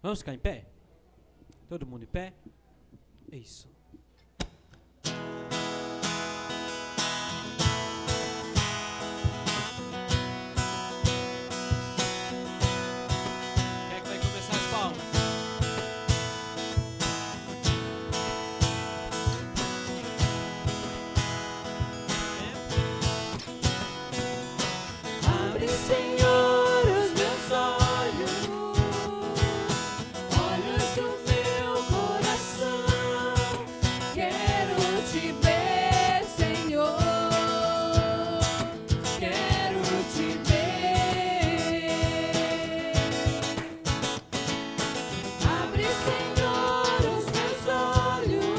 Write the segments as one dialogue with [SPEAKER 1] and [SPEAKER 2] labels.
[SPEAKER 1] Vamos ficar em pé? Todo mundo em pé? Isso. Quem é que vai começar as palmas?
[SPEAKER 2] Abre, Senhor, os meus olhos, olhos do meu coração. Quero te ver, Senhor. Quero te ver. Abre, Senhor, os meus olhos,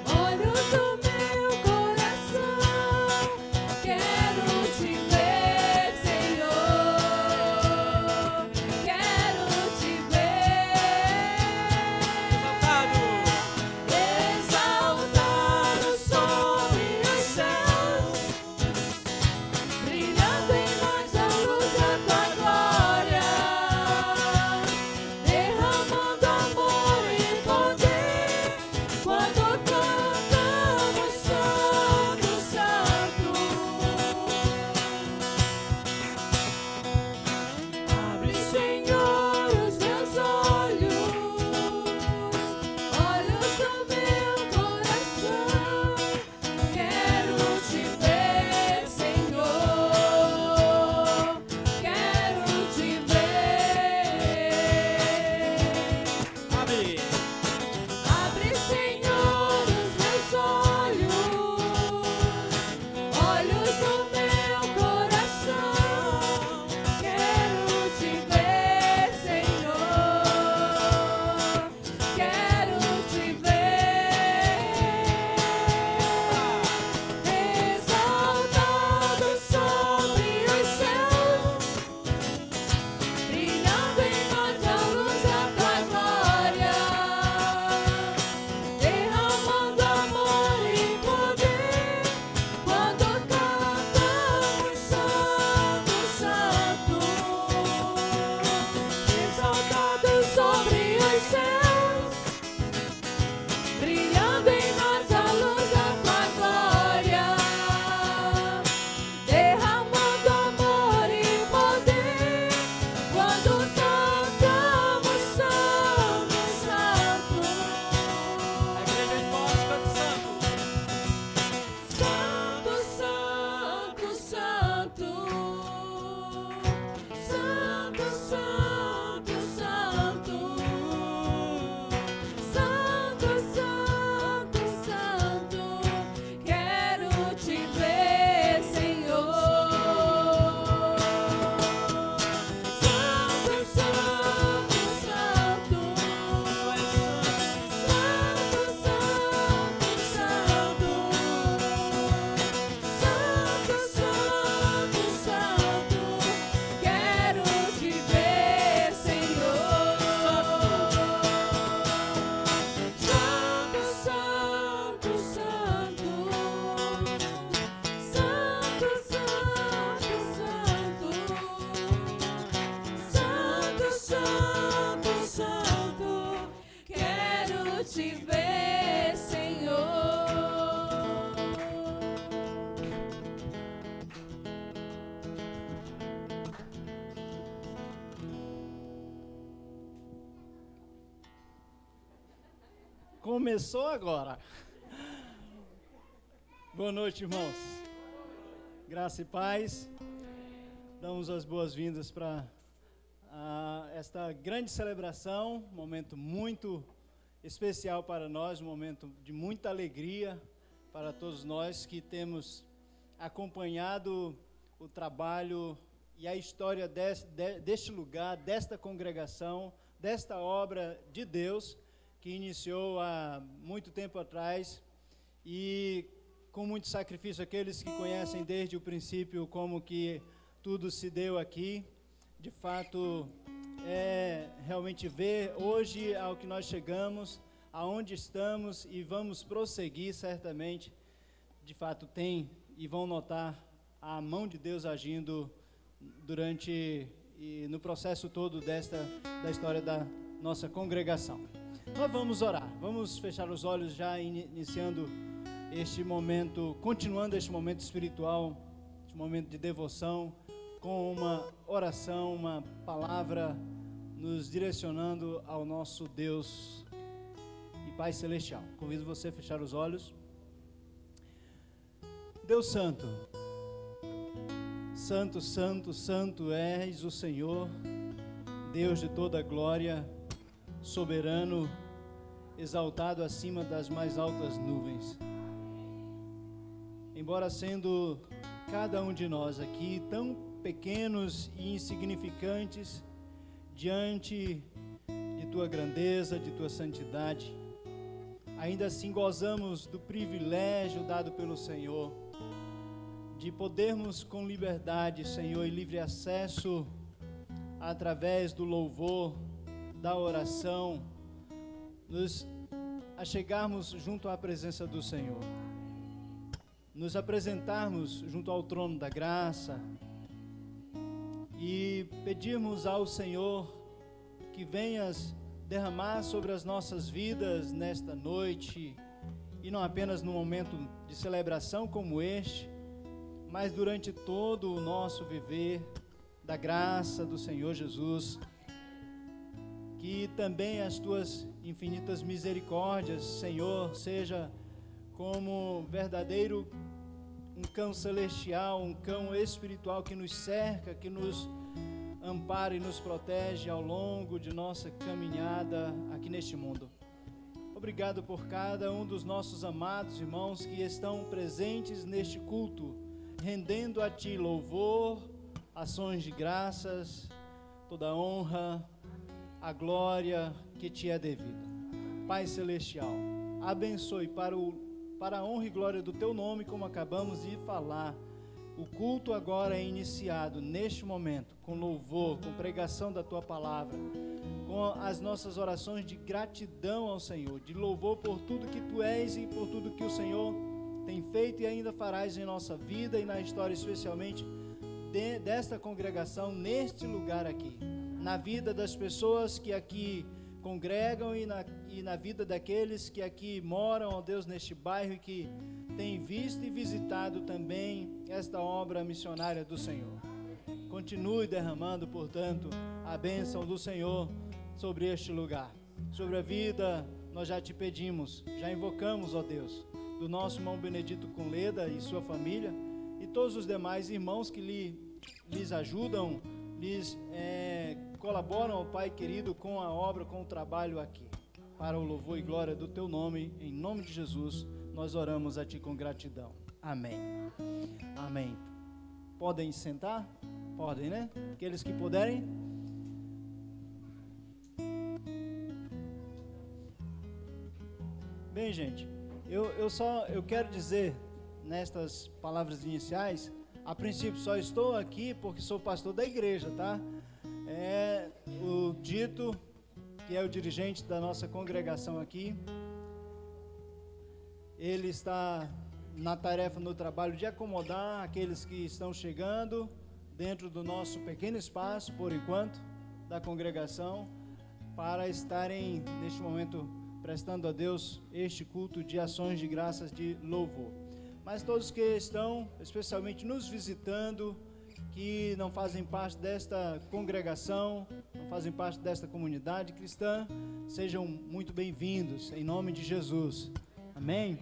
[SPEAKER 2] olhos do meu coração. Quero te ver, Senhor. Quero te ver. Exaltado sobre os céus, brilhando em nós a luz da tua glória, derramando amor e poder. Quando cantamos Santo, Santo. Abre, Senhor, os meus olhos, olhos do meu coração. Quero te ver, Senhor. Quero te ver.
[SPEAKER 1] Abre.
[SPEAKER 2] Abre, Senhor, os meus olhos, olhos do meu coração. Quero te ver, Senhor. Quero te ver. Exaltado sobre os céus, brilhando em nós a luz da tua glória, derramando amor e poder. Quando cantamos Santo, Santo. Exaltado sobre os céus, brilhando em nós a luz da tua glória, derramando amor e poder. Quando cantamos Santo, Santo.
[SPEAKER 1] A igreja de forte canta santo.
[SPEAKER 2] Santo, Santo, Santo. Santo, Santo, Santo. Santo, Santo, Santo. Quero te ver, Senhor. Santo, Santo, Santo. Santo, Santo, Santo. Santo, Santo, Santo. Quero te ver, Senhor. Santo, Santo, Santo. Santo, Santo, Santo. Santo, Santo, Santo. Quero te ver, Senhor.
[SPEAKER 3] Começou agora. Boa noite, irmãos. Graça e paz. Damos as boas-vindas para esta grande celebração, um momento muito especial para nós, um momento de muita alegria para todos nós que temos acompanhado o trabalho e a história deste lugar, desta congregação, desta obra de Deus, que iniciou há muito tempo atrás e com muito sacrifício. Aqueles que conhecem desde o princípio como que tudo se deu aqui, de fato, realmente ver hoje ao que nós chegamos, aonde estamos e vamos prosseguir certamente, de fato tem e vão notar a mão de Deus agindo durante e no processo todo da história da nossa congregação. Nós vamos orar, vamos fechar os olhos já iniciando este momento, continuando este momento espiritual, este momento de devoção, com uma oração, uma palavra nos direcionando ao nosso Deus e Pai Celestial. Convido você a fechar os olhos. Deus Santo, Santo, Santo, Santo és o Senhor, Deus de toda glória, soberano, exaltado acima das mais altas nuvens. Embora sendo cada um de nós aqui tão pequenos e insignificantes diante de tua grandeza, de tua santidade, ainda assim gozamos do privilégio dado pelo Senhor de podermos com liberdade, Senhor, e livre acesso através do louvor, da oração, nos achegarmos junto à presença do Senhor, nos apresentarmos junto ao trono da graça e pedirmos ao Senhor que venhas derramar sobre as nossas vidas nesta noite, e não apenas num momento de celebração como este, mas durante todo o nosso viver, da graça do Senhor Jesus, que também as tuas infinitas misericórdias, Senhor, seja como verdadeiro um cão celestial, um cão espiritual que nos cerca, que nos ampara e nos protege ao longo de nossa caminhada aqui neste mundo. Obrigado por cada um dos nossos amados irmãos que estão presentes neste culto, rendendo a Ti louvor, ações de graças, toda a honra, a glória que Te é devida. Pai Celestial, abençoe para a honra e glória do Teu nome, como acabamos de falar. O culto agora é iniciado neste momento, com louvor, com pregação da Tua palavra, com as nossas orações de gratidão ao Senhor, de louvor por tudo que Tu és e por tudo que o Senhor tem feito e ainda farás em nossa vida e na história, especialmente desta congregação, neste lugar aqui, na vida das pessoas que aqui congregam e na vida daqueles que aqui moram, ó Deus, neste bairro e que têm visto e visitado também esta obra missionária do Senhor. Continue derramando, portanto, a bênção do Senhor sobre este lugar, sobre a vida. Nós já te pedimos, já invocamos, ó Deus, do nosso irmão Benedito Conleda e sua família, e todos os demais irmãos que lhes ajudam, lhes colaboram, ó Pai querido, com a obra, com o trabalho aqui, para o louvor e glória do Teu nome. Em nome de Jesus, nós oramos a Ti com gratidão. Amém. Amém. Podem sentar? Podem, né? Aqueles que puderem. Bem, gente, eu quero dizer nestas palavras iniciais, a princípio só estou aqui porque sou pastor da igreja, tá? O Dito, que é o dirigente da nossa congregação aqui, ele está na tarefa, no trabalho de acomodar aqueles que estão chegando dentro do nosso pequeno espaço, por enquanto, da congregação, para estarem neste momento prestando a Deus este culto de ações de graças, de louvor. Mas todos que estão, especialmente nos visitando, que não fazem parte desta congregação, não fazem parte desta comunidade cristã, sejam muito bem-vindos, em nome de Jesus. Amém?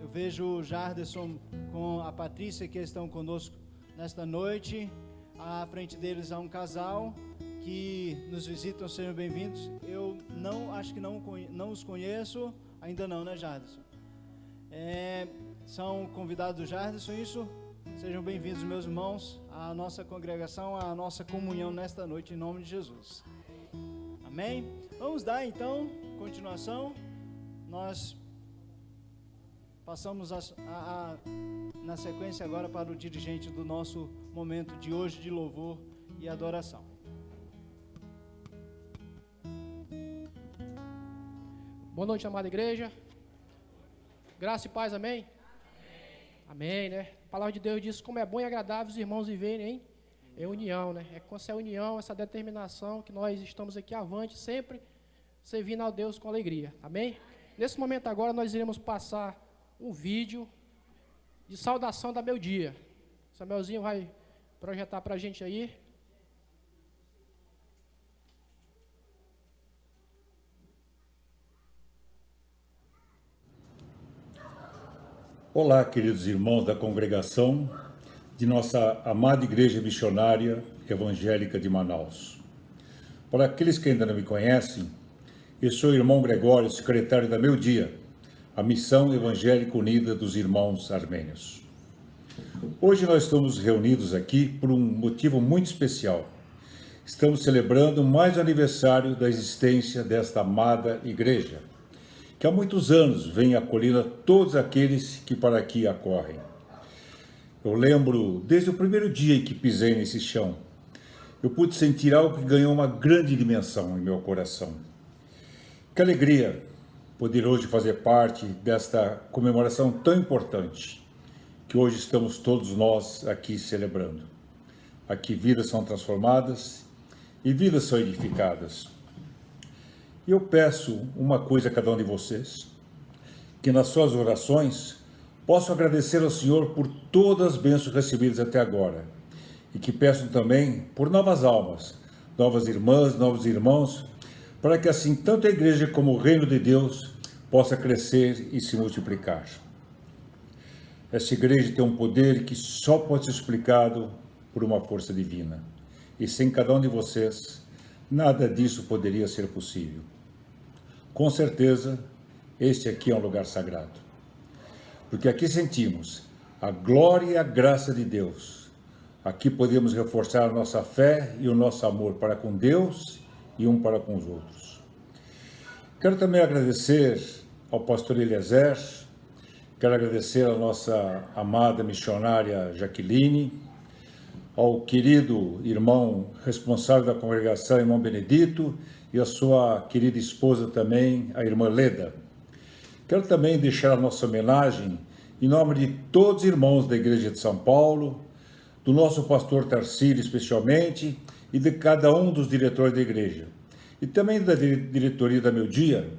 [SPEAKER 3] Eu vejo o Jarderson com a Patrícia que estão conosco nesta noite. À frente deles há um casal que nos visitam, sejam bem-vindos. Eu acho que não os conheço, ainda não, né, Jarderson? São convidados do Jarderson, isso? Sejam bem-vindos, meus irmãos, à nossa congregação, à nossa comunhão nesta noite, em nome de Jesus. Amém? Vamos dar, então, continuação. Nós passamos na sequência agora para o dirigente do nosso momento de hoje de louvor e adoração.
[SPEAKER 4] Boa noite, amada igreja. Graça e paz, amém? Amém, né? A palavra de Deus diz como é bom e agradável os irmãos viverem em é união, né? É com essa união, essa determinação que nós estamos aqui avante, sempre servindo ao Deus com alegria. Amém? Nesse momento agora nós iremos passar um vídeo de saudação da Meu Dia. Samuelzinho vai projetar para a gente aí.
[SPEAKER 5] Olá, queridos irmãos da congregação de nossa amada Igreja Missionária Evangélica de Manaus. Para aqueles que ainda não me conhecem, eu sou o irmão Gregório, secretário da Meu Dia, a Missão Evangélica Unida dos Irmãos Armênios. Hoje nós estamos reunidos aqui por um motivo muito especial. Estamos celebrando mais um aniversário da existência desta amada igreja, que há muitos anos vem acolhendo a todos aqueles que para aqui acorrem. Eu lembro, desde o primeiro dia em que pisei nesse chão, eu pude sentir algo que ganhou uma grande dimensão em meu coração. Que alegria poder hoje fazer parte desta comemoração tão importante, que hoje estamos todos nós aqui celebrando. Aqui vidas são transformadas e vidas são edificadas. E eu peço uma coisa a cada um de vocês, que nas suas orações possam agradecer ao Senhor por todas as bênçãos recebidas até agora, e que peçam também por novas almas, novas irmãs, novos irmãos, para que assim tanto a igreja como o reino de Deus possa crescer e se multiplicar. Esta igreja tem um poder que só pode ser explicado por uma força divina, e sem cada um de vocês, nada disso poderia ser possível. Com certeza, este aqui é um lugar sagrado, porque aqui sentimos a glória e a graça de Deus. Aqui podemos reforçar a nossa fé e o nosso amor para com Deus e um para com os outros. Quero também agradecer ao pastor Eliezer, quero agradecer à nossa amada missionária Jaqueline, ao querido irmão responsável da congregação, irmão Benedito, e a sua querida esposa também, a irmã Leda. Quero também deixar a nossa homenagem em nome de todos os irmãos da Igreja de São Paulo, do nosso pastor Tarcílio especialmente, e de cada um dos diretores da igreja. E também da diretoria da Meu Dia,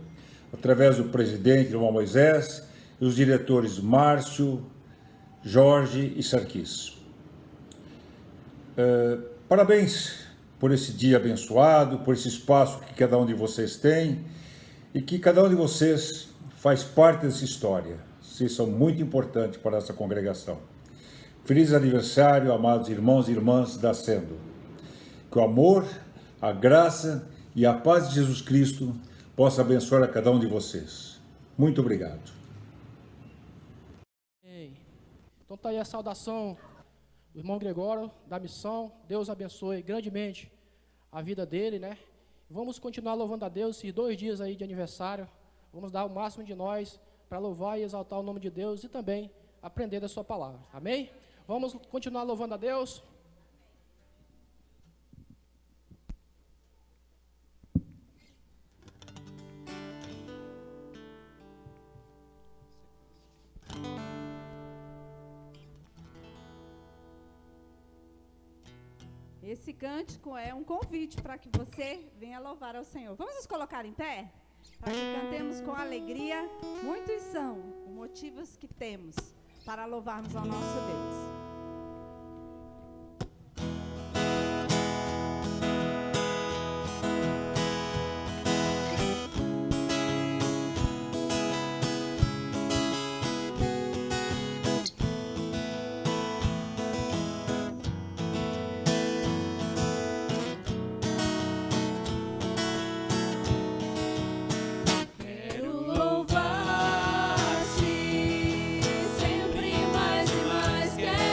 [SPEAKER 5] através do presidente, irmão Moisés, e os diretores Márcio, Jorge e Sarquis. Parabéns por esse dia abençoado, por esse espaço que cada um de vocês tem, e que cada um de vocês faz parte dessa história. Vocês são muito importantes para essa congregação. Feliz aniversário, amados irmãos e irmãs da Sendo. Que o amor, a graça e a paz de Jesus Cristo possa abençoar a cada um de vocês. Muito obrigado.
[SPEAKER 4] Então está aí a saudação do irmão Gregório, da missão. Deus abençoe grandemente a vida dele, né? Vamos continuar louvando a Deus esses 2 dias aí de aniversário. Vamos dar o máximo de nós para louvar e exaltar o nome de Deus e também aprender da sua palavra. Amém? Vamos continuar louvando a Deus.
[SPEAKER 6] Esse cântico é um convite para que você venha louvar ao Senhor. Vamos nos colocar em pé? Para que cantemos com alegria. Muitos são os motivos que temos para louvarmos ao nosso Deus.
[SPEAKER 2] Sempre mais e mais quero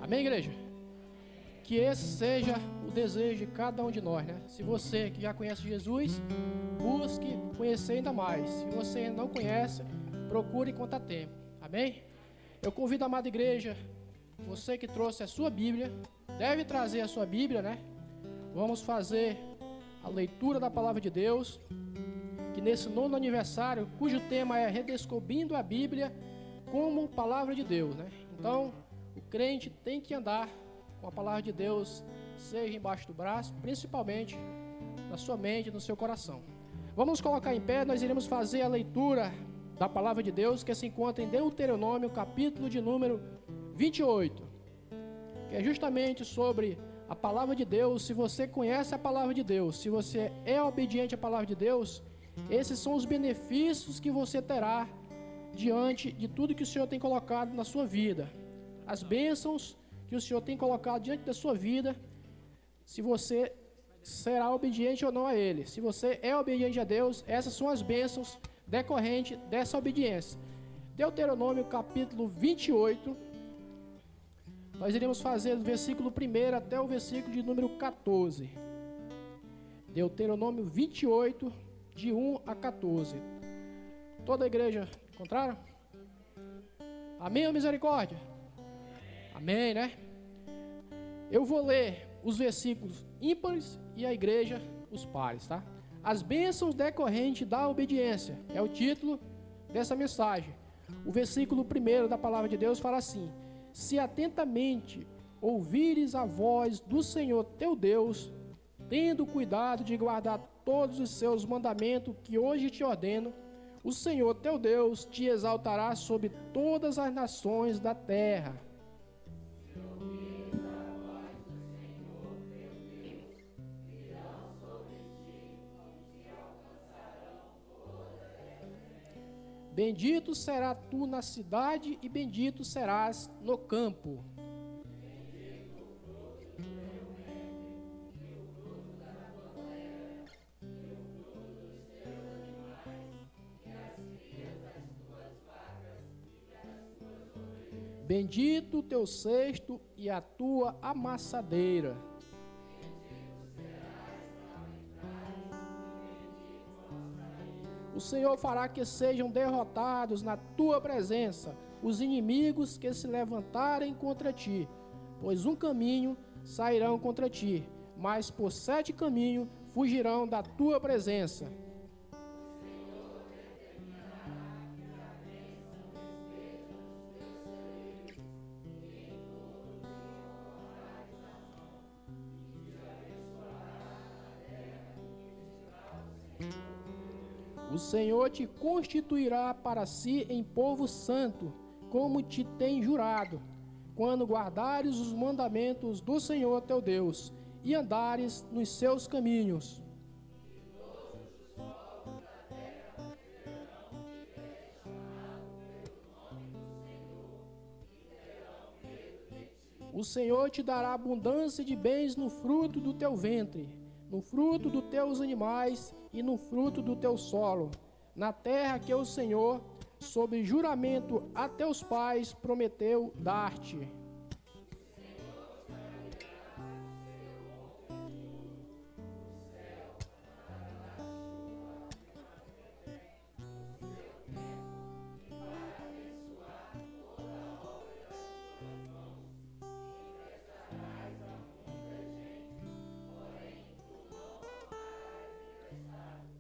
[SPEAKER 4] Amém, igreja? Que esse seja o desejo de cada um de nós, né? Se você que já conhece Jesus, busque conhecer ainda mais. Se você ainda não conhece, procure enquanto há tempo. Amém? Eu convido a amada igreja, você que trouxe a sua Bíblia, deve trazer a sua Bíblia, né? Vamos fazer a leitura da palavra de Deus, que nesse 9º aniversário, cujo tema é Redescobrindo a Bíblia como Palavra de Deus, né? Então, o crente tem que andar com a palavra de Deus, seja embaixo do braço, principalmente na sua mente, no seu coração. Vamos colocar em pé, nós iremos fazer a leitura da palavra de Deus, que se encontra em Deuteronômio, capítulo de número 28, que é justamente sobre a palavra de Deus. Se você conhece a palavra de Deus, se você é obediente à palavra de Deus, esses são os benefícios que você terá diante de tudo que o Senhor tem colocado na sua vida. As bênçãos que o Senhor tem colocado diante da sua vida, se você será obediente ou não a Ele. Se você é obediente a Deus, essas são as bênçãos decorrentes dessa obediência. Deuteronômio capítulo 28, nós iremos fazer do versículo 1 até o versículo de número 14. Deuteronômio 28, de 1 a 14. Toda a igreja encontraram? Amém ou misericórdia? Amém, né? Eu vou ler os versículos ímpares e a igreja os pares, tá? As bênçãos decorrentes da obediência é o título dessa mensagem. O versículo 1 da palavra de Deus fala assim: se atentamente ouvires a voz do Senhor teu Deus, tendo cuidado de guardar todos os seus mandamentos que hoje te ordeno, o Senhor teu Deus te exaltará sobre todas as nações da terra. Bendito serás tu na cidade e bendito serás no campo. Bendito o teu cesto e a tua amassadeira. O Senhor fará que sejam derrotados na tua presença os inimigos que se levantarem contra ti, pois um caminho sairão contra ti, mas por 7 caminhos fugirão da tua presença. O Senhor te constituirá para si em povo santo, como te tem jurado, quando guardares os mandamentos do Senhor teu Deus e andares nos seus caminhos. O Senhor te dará abundância de bens no fruto do teu ventre, no fruto dos teus animais e no fruto do teu solo, na terra que o Senhor, sob juramento a teus pais, prometeu dar-te.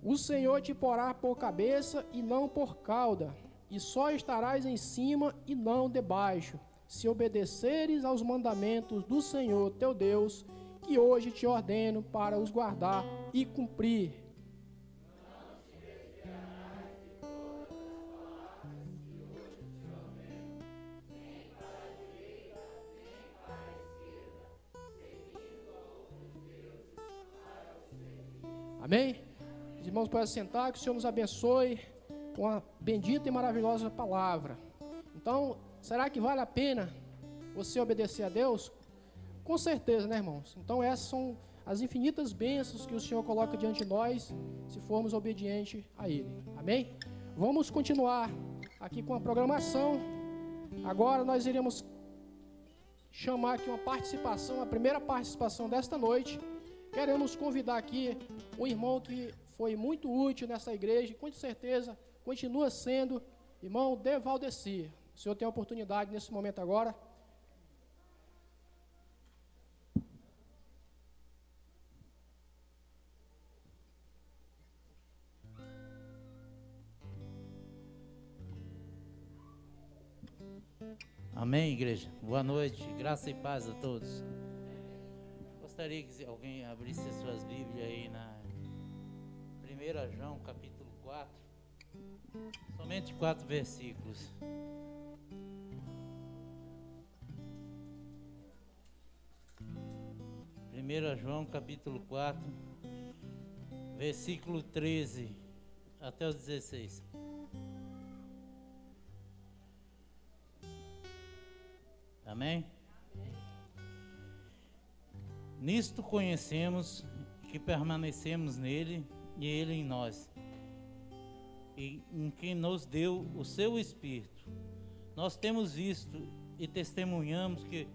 [SPEAKER 4] O Senhor te porá por cabeça e não por cauda, e só estarás em cima e não debaixo, se obedeceres aos mandamentos do Senhor teu Deus, que hoje te ordeno para os guardar e cumprir. Amém? Os irmãos podem sentar, que o Senhor nos abençoe com a bendita e maravilhosa palavra. Então, será que vale a pena você obedecer a Deus? Com certeza, né, irmãos? Então, essas são as infinitas bênçãos que o Senhor coloca diante de nós, se formos obedientes a Ele. Amém? Vamos continuar aqui com a programação. Agora nós iremos chamar aqui uma participação, a primeira participação desta noite. Queremos convidar aqui um irmão que foi muito útil nessa igreja, e com certeza continua sendo, irmão De Valdeci. O senhor tem a oportunidade nesse momento agora.
[SPEAKER 7] Amém, igreja. Boa noite, graça e paz a todos. Gostaria que alguém abrisse as suas Bíblias aí na 1 João, capítulo 4. Somente 4 versículos. Primeira João, capítulo 4, versículo 13 até os 16. Amém? Nisto conhecemos que permanecemos nele e ele em nós, e em quem nos deu o seu Espírito. Nós temos visto e testemunhamos que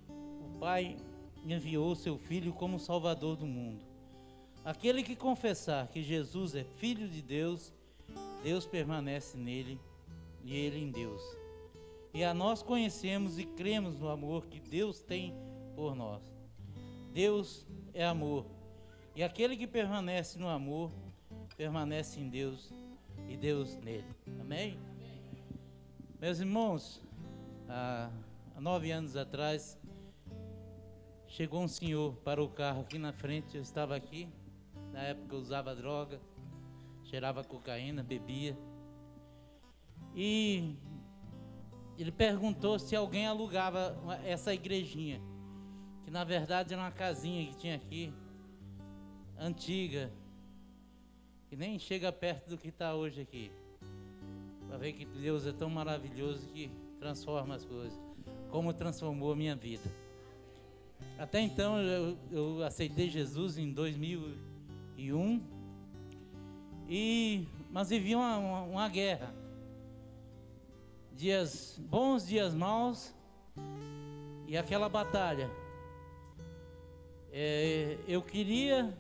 [SPEAKER 7] o Pai enviou o seu Filho como Salvador do mundo. Aquele que confessar que Jesus é Filho de Deus, Deus permanece nele e ele em Deus. E a nós conhecemos e cremos no amor que Deus tem por nós. Deus é amor. E aquele que permanece no amor, permanece em Deus e Deus nele. Amém? Meus irmãos, há 9 anos atrás, chegou um senhor para o carro aqui na frente. Eu estava aqui, na época eu usava droga, cheirava cocaína, bebia. E ele perguntou se alguém alugava essa igrejinha, que na verdade era uma casinha que tinha aqui, antiga, que nem chega perto do que está hoje aqui. Para ver que Deus é tão maravilhoso que transforma as coisas, como transformou a minha vida. Até então eu aceitei Jesus em 2001, mas vivi uma guerra. Dias bons, dias maus, e aquela batalha. Eu queria,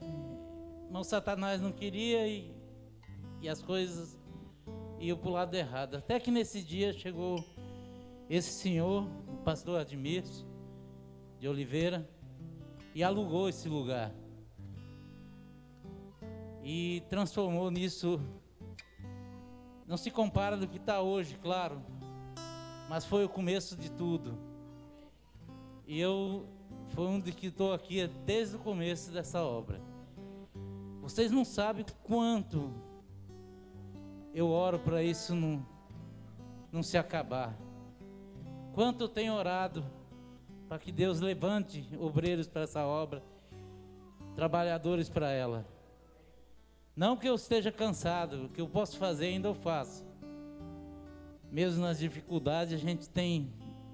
[SPEAKER 7] mas Satanás não queria, e as coisas iam para o lado errado. Até que nesse dia chegou esse senhor, o pastor Admirso de Oliveira, e alugou esse lugar. E transformou nisso, não se compara do que está hoje, claro, mas foi o começo de tudo. E eu fui um dos que estou aqui desde o começo dessa obra. Vocês não sabem quanto eu oro para isso não se acabar. Quanto eu tenho orado para que Deus levante obreiros para essa obra, trabalhadores para ela. Não que eu esteja cansado, o que eu posso fazer ainda eu faço. Mesmo nas dificuldades a gente tem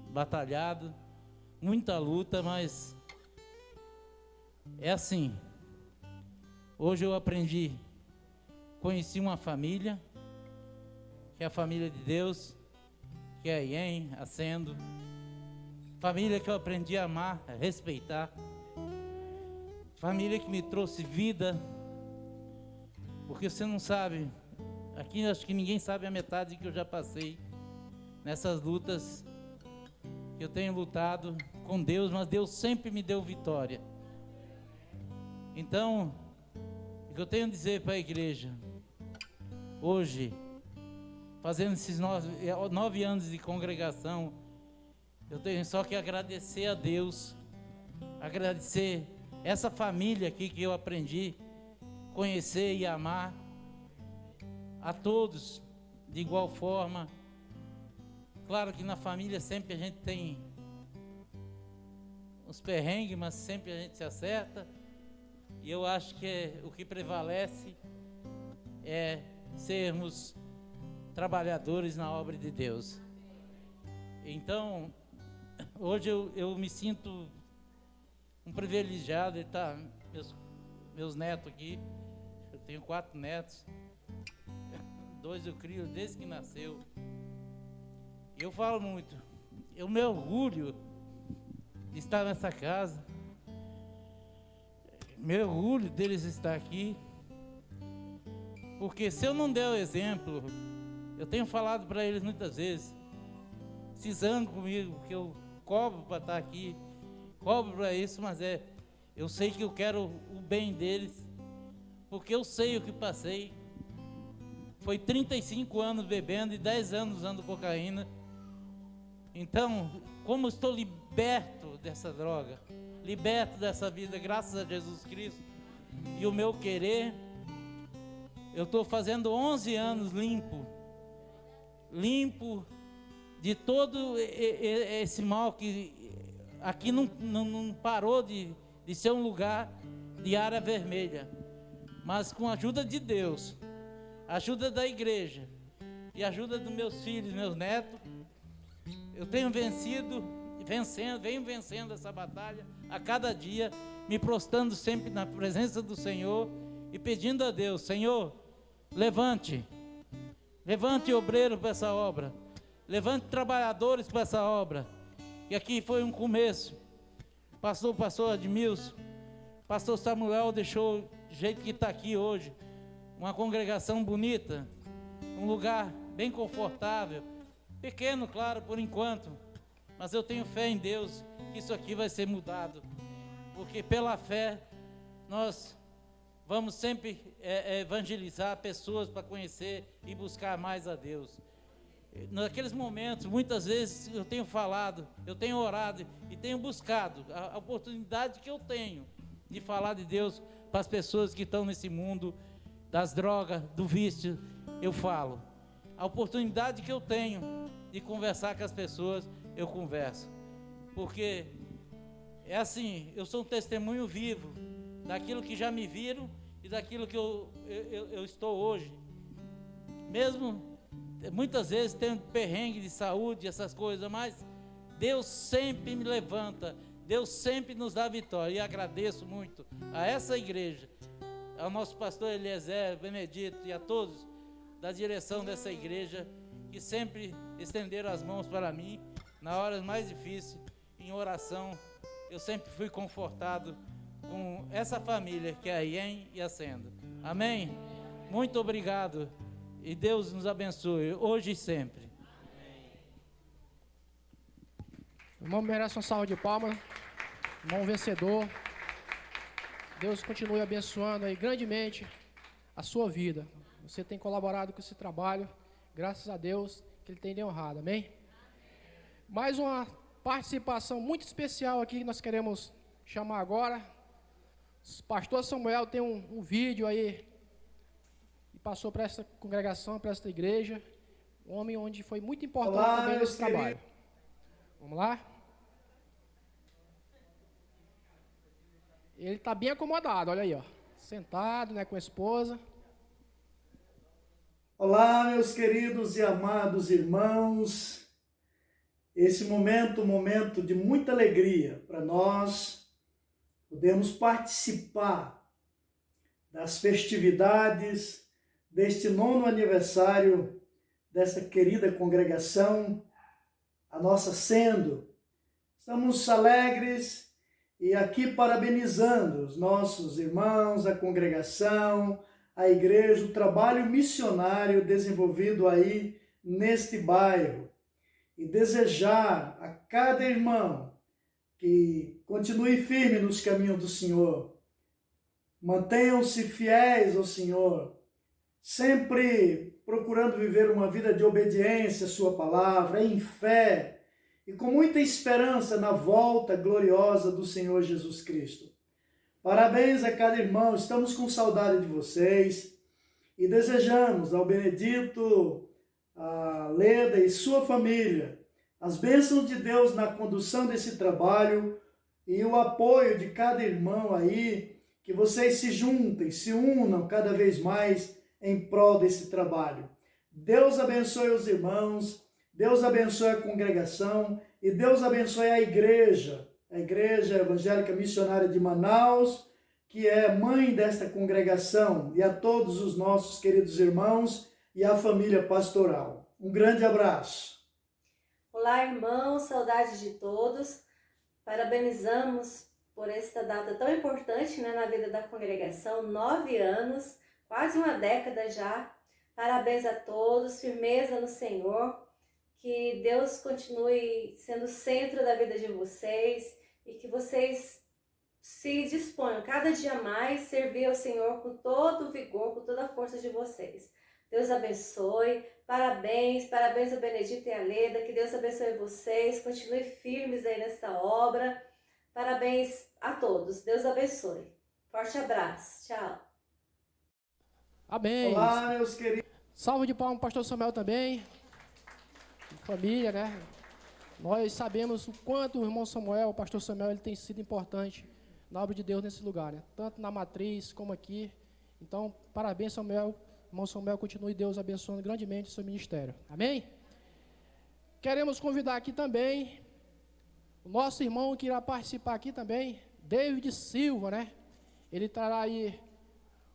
[SPEAKER 7] batalhado, muita luta, mas é assim. Hoje eu aprendi, conheci uma família, que é a família de Deus, que é a IEM, Ascendo, família que eu aprendi a amar, a respeitar, família que me trouxe vida, porque você não sabe, aqui acho que ninguém sabe a metade que eu já passei nessas lutas que eu tenho lutado com Deus, mas Deus sempre me deu vitória. Então, o que eu tenho a dizer para a igreja, hoje, fazendo esses 9 anos de congregação, eu tenho só que agradecer a Deus, agradecer essa família aqui que eu aprendi a conhecer e amar, a todos de igual forma. Claro que na família sempre a gente tem uns perrengues, mas sempre a gente se acerta. E eu acho que o que prevalece é sermos trabalhadores na obra de Deus. Então, hoje eu me sinto um privilegiado de estar, meus netos aqui, eu tenho 4 netos, 2 eu crio desde que nasceu. Eu falo muito, eu me orgulho de estar nessa casa. Meu orgulho deles estar aqui. Porque se eu não der o exemplo, eu tenho falado para eles muitas vezes, cisando comigo, que eu cobro para estar aqui, cobro para isso, mas eu sei que eu quero o bem deles, porque eu sei o que passei. Foi 35 anos bebendo e 10 anos usando cocaína. Então, como estou liberto dessa droga, liberto dessa vida, graças a Jesus Cristo e o meu querer, eu estou fazendo 11 anos limpo de todo esse mal que aqui não parou de ser um lugar de área vermelha. Mas com a ajuda de Deus, ajuda da igreja e ajuda dos meus filhos, meus netos, eu tenho venho vencendo essa batalha a cada dia, me prostrando sempre na presença do Senhor e pedindo a Deus: Senhor, levante obreiro para essa obra, levante trabalhadores para essa obra. E aqui foi um começo. Pastor Admilson, pastor Samuel deixou do jeito que está aqui hoje, uma congregação bonita, um lugar bem confortável, pequeno, claro, por enquanto, mas eu tenho fé em Deus que isso aqui vai ser mudado, porque pela fé nós vamos sempre evangelizar pessoas para conhecer e buscar mais a Deus. Naqueles momentos, muitas vezes eu tenho falado, eu tenho orado e tenho buscado a oportunidade que eu tenho de falar de Deus para as pessoas que estão nesse mundo das drogas, do vício. Eu falo. A oportunidade que eu tenho de conversar com as pessoas, eu converso. Porque é assim, eu sou um testemunho vivo daquilo que já me viram e daquilo que eu estou hoje. Mesmo muitas vezes tendo perrengue de saúde, essas coisas, mas Deus sempre me levanta, Deus sempre nos dá vitória. E agradeço muito a essa igreja, ao nosso pastor Eliezer, Benedito e a todos da direção dessa igreja, que sempre estenderam as mãos para mim na hora mais difícil, em oração. Eu sempre fui confortado com essa família que é a IEM e a Senda. Amém? Muito obrigado e Deus nos abençoe hoje e sempre.
[SPEAKER 4] O irmão merece uma salva de palmas, irmão vencedor. Deus continue abençoando aí grandemente a sua vida. Você tem colaborado com esse trabalho, graças a Deus que Ele tem lhe honrado, amém? Mais uma participação muito especial aqui que nós queremos chamar agora. O pastor Samuel tem um vídeo aí, e passou para essa congregação, para esta igreja, um homem onde foi muito importante também nesse trabalho. Vamos lá? Ele está bem acomodado, olha aí, ó, sentado, né, com a esposa.
[SPEAKER 8] Olá, meus queridos e amados irmãos. Esse momento de muita alegria para nós podermos participar das festividades deste 9º aniversário dessa querida congregação, a nossa Sendo. Estamos alegres e aqui parabenizando os nossos irmãos, a congregação, a igreja, o trabalho missionário desenvolvido aí neste bairro. E desejar a cada irmão que continue firme nos caminhos do Senhor. Mantenham-se fiéis ao Senhor, sempre procurando viver uma vida de obediência à sua palavra, em fé e com muita esperança na volta gloriosa do Senhor Jesus Cristo. Parabéns a cada irmão, estamos com saudade de vocês e desejamos ao Benedito, a Leda e sua família as bênçãos de Deus na condução desse trabalho e o apoio de cada irmão aí, que vocês se juntem, se unam cada vez mais em prol desse trabalho. Deus abençoe os irmãos, Deus abençoe a congregação e Deus abençoe a Igreja Evangélica Missionária de Manaus, que é mãe desta congregação, e a todos os nossos queridos irmãos e a família pastoral. Um grande abraço.
[SPEAKER 9] Olá, irmãos, saudades de todos. Parabenizamos por esta data tão importante, né, na vida da congregação, 9 anos, quase uma década já. Parabéns a todos, firmeza no Senhor, que Deus continue sendo o centro da vida de vocês e que vocês se disponham cada dia mais a servir ao Senhor com todo o vigor, com toda a força de vocês. Deus abençoe, parabéns ao Benedito e a Leda, que Deus abençoe vocês, continue firmes aí nessa obra. Parabéns a todos, Deus abençoe. Forte abraço, tchau.
[SPEAKER 4] Amém.
[SPEAKER 8] Olá, meus queridos.
[SPEAKER 4] Salve de palmas, pastor Samuel também. Família, né? Nós sabemos o quanto o irmão Samuel, o pastor Samuel, ele tem sido importante na obra de Deus nesse lugar, né? Tanto na matriz como aqui. Então, parabéns, Samuel. Irmão Samuel, continue Deus abençoando grandemente o seu ministério. Amém? Queremos convidar aqui também o nosso irmão que irá participar aqui também, David Silva, né? Ele trará aí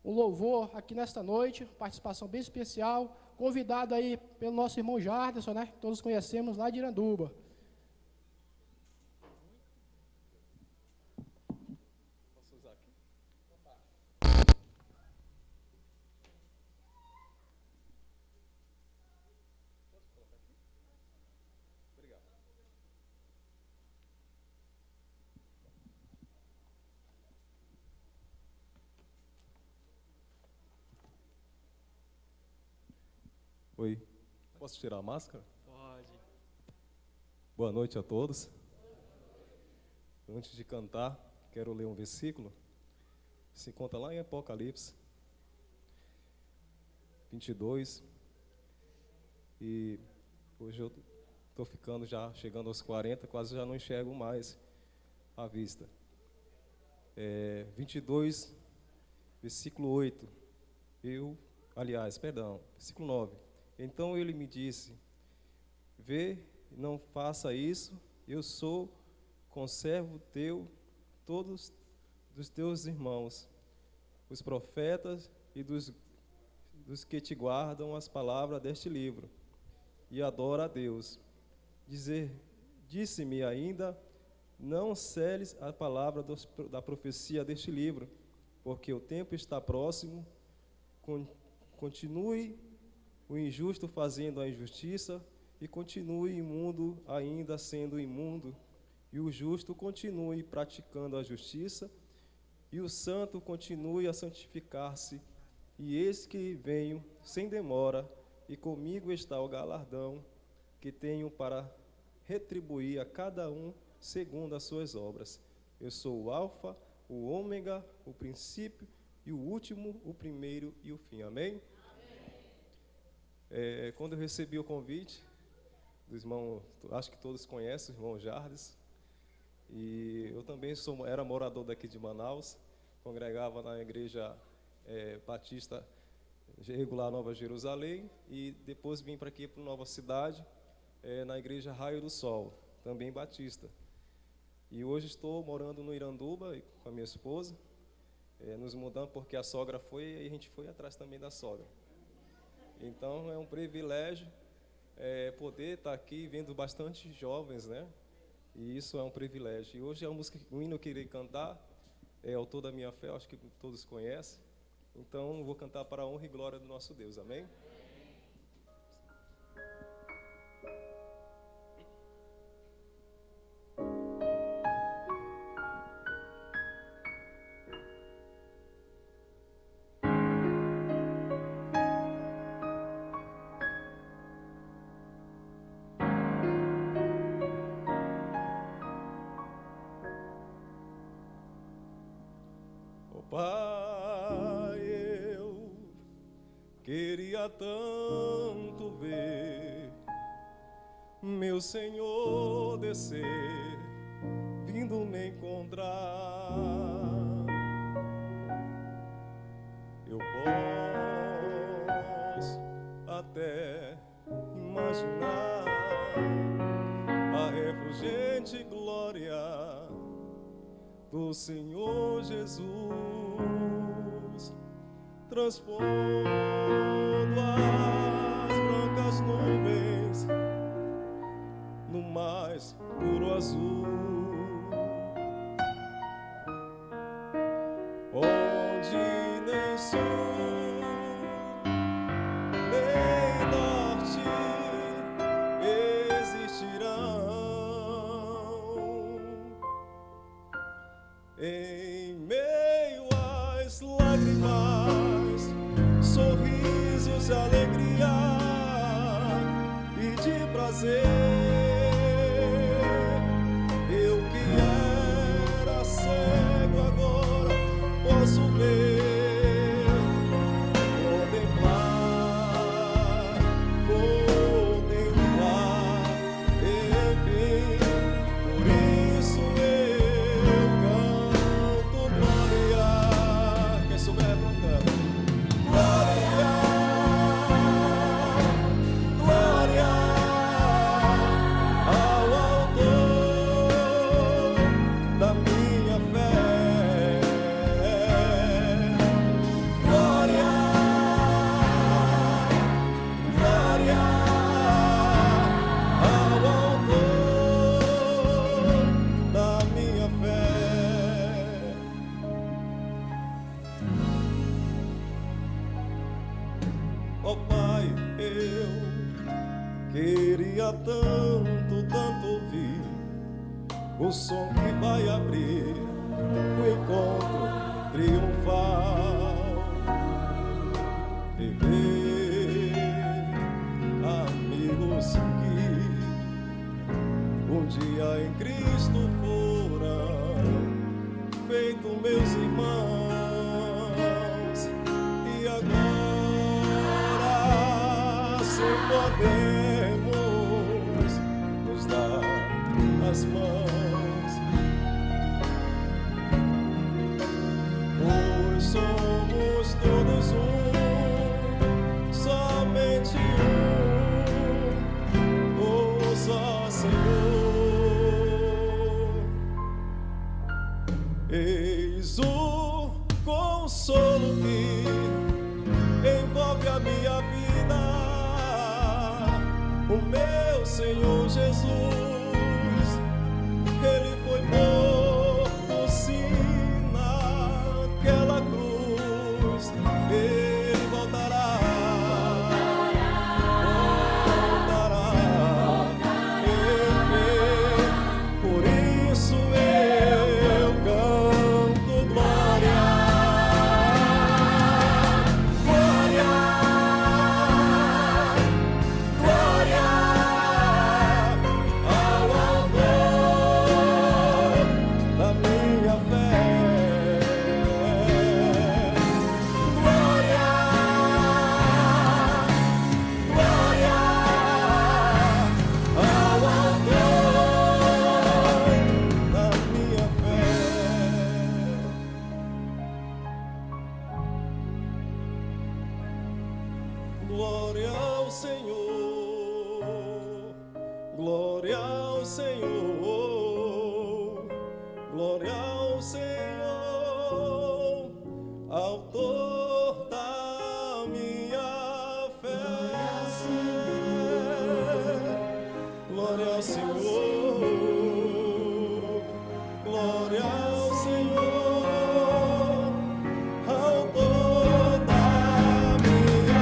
[SPEAKER 4] um louvor aqui nesta noite, participação bem especial, convidado aí pelo nosso irmão Jarderson, né? Todos conhecemos lá de Iranduba.
[SPEAKER 10] Oi, posso tirar a máscara?
[SPEAKER 1] Pode.
[SPEAKER 10] Boa noite a todos. Antes de cantar, quero ler um versículo. Se encontra lá em Apocalipse 22. E hoje eu estou ficando já, chegando aos 40, quase já não enxergo mais à vista. 22, versículo 8. Versículo 9. Então ele me disse: vê, não faça isso, eu sou conservo teu, todos dos teus irmãos, os profetas e dos que te guardam as palavras deste livro, e adora a Deus. Disse-me ainda: não seles a palavra da profecia deste livro, porque o tempo está próximo. Continue o injusto fazendo a injustiça, e continue imundo ainda sendo imundo, e o justo continue praticando a justiça, e o santo continue a santificar-se. E eis que venho sem demora, e comigo está o galardão que tenho para retribuir a cada um segundo as suas obras. Eu sou o Alfa, o Ômega, o princípio e o último, o primeiro e o fim. Amém? Quando eu recebi o convite do irmão, acho que todos conhecem, o irmão Jardes, e eu também era morador daqui de Manaus, congregava na igreja Batista Regular Nova Jerusalém, e depois vim para aqui, para Nova Cidade, na igreja Raio do Sol, também batista. E hoje estou morando no Iranduba com a minha esposa, nos mudamos porque a sogra foi e a gente foi atrás também da sogra. Então é um privilégio poder estar aqui vendo bastante jovens, né? E isso é um privilégio. E hoje é um hino que irei cantar, é autor da minha fé, acho que todos conhecem. Então vou cantar para a honra e glória do nosso Deus, amém? Pai, eu queria tanto ver meu Senhor descer, vindo me encontrar. Eu posso até imaginar a refulgente glória do Senhor Jesus, transpondo as brancas nuvens no mais puro azul. Em meio às lágrimas, sorrisos e alegria e de prazer, eu que era cego agora posso ver. Tanto ouvir o som que vai abrir o encontro triunfal e ver amigos que um dia em Cristo foram feitos meus irmãos e agora se podemos as mãos, pois somos todos um, somente um, oh só Senhor. Eis o consolo que envolve a minha vida, o meu Senhor Jesus. Ele foi morto sim naquela cruz. Ele voltará, por isso eu canto glória, glória, glória ao autor da minha fé. Glória, glória ao autor da minha fé. Glória ao Senhor, glória ao Senhor, glória ao Senhor, autor da minha fé. Glória ao Senhor, glória ao Senhor, autor da minha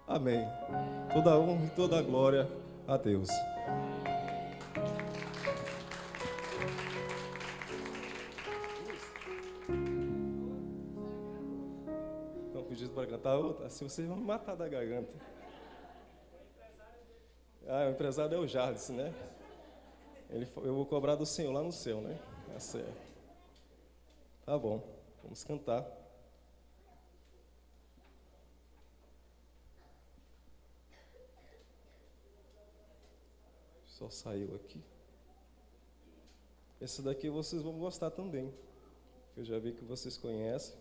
[SPEAKER 10] Amém. Toda honra e toda glória a Deus. Estão pedindo para cantar outra? Assim vocês vão me matar da garganta. Ah, o empresário é o Jardim, né? Eu vou cobrar do Senhor lá no céu, né? Tá certo. Tá bom, vamos cantar. Só saiu aqui. Esse daqui vocês vão gostar também. Eu já vi que vocês conhecem.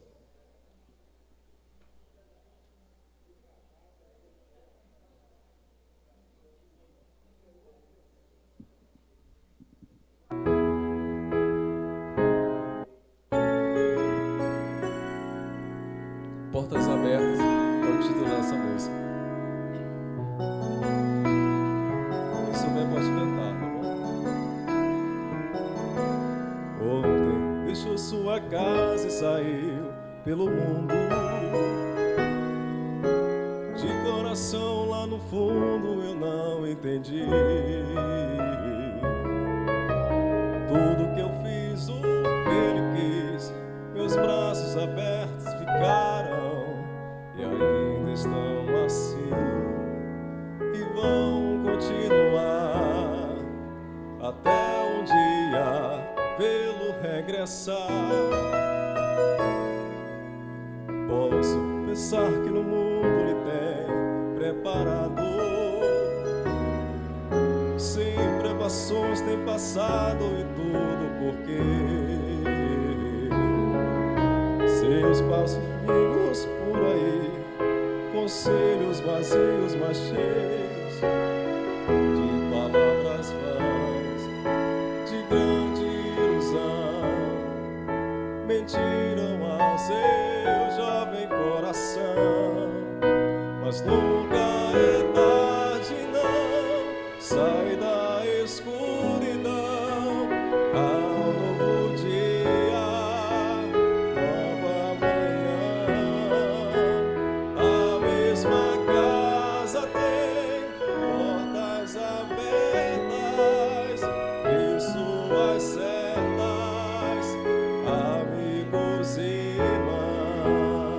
[SPEAKER 10] casa e saiu pelo mundo. De coração lá no fundo eu não entendi. Tudo que eu fiz, o que ele quis, meus braços abertos ficaram e ainda estão assim e vão continuar até um dia vê-lo regressar. Posso pensar que no mundo lhe tem preparado, sem privações tem passado e tudo porque seus passos vivos por aí, conselhos vazios mas cheios de palavras vãs, de grande ilusão, mentiram ao seu jovem coração. Mas nunca é tarde não, sai da escuridão ao novo dia, nova manhã. A mesma casa tem portas abertas e suas certas, amigos e irmãos.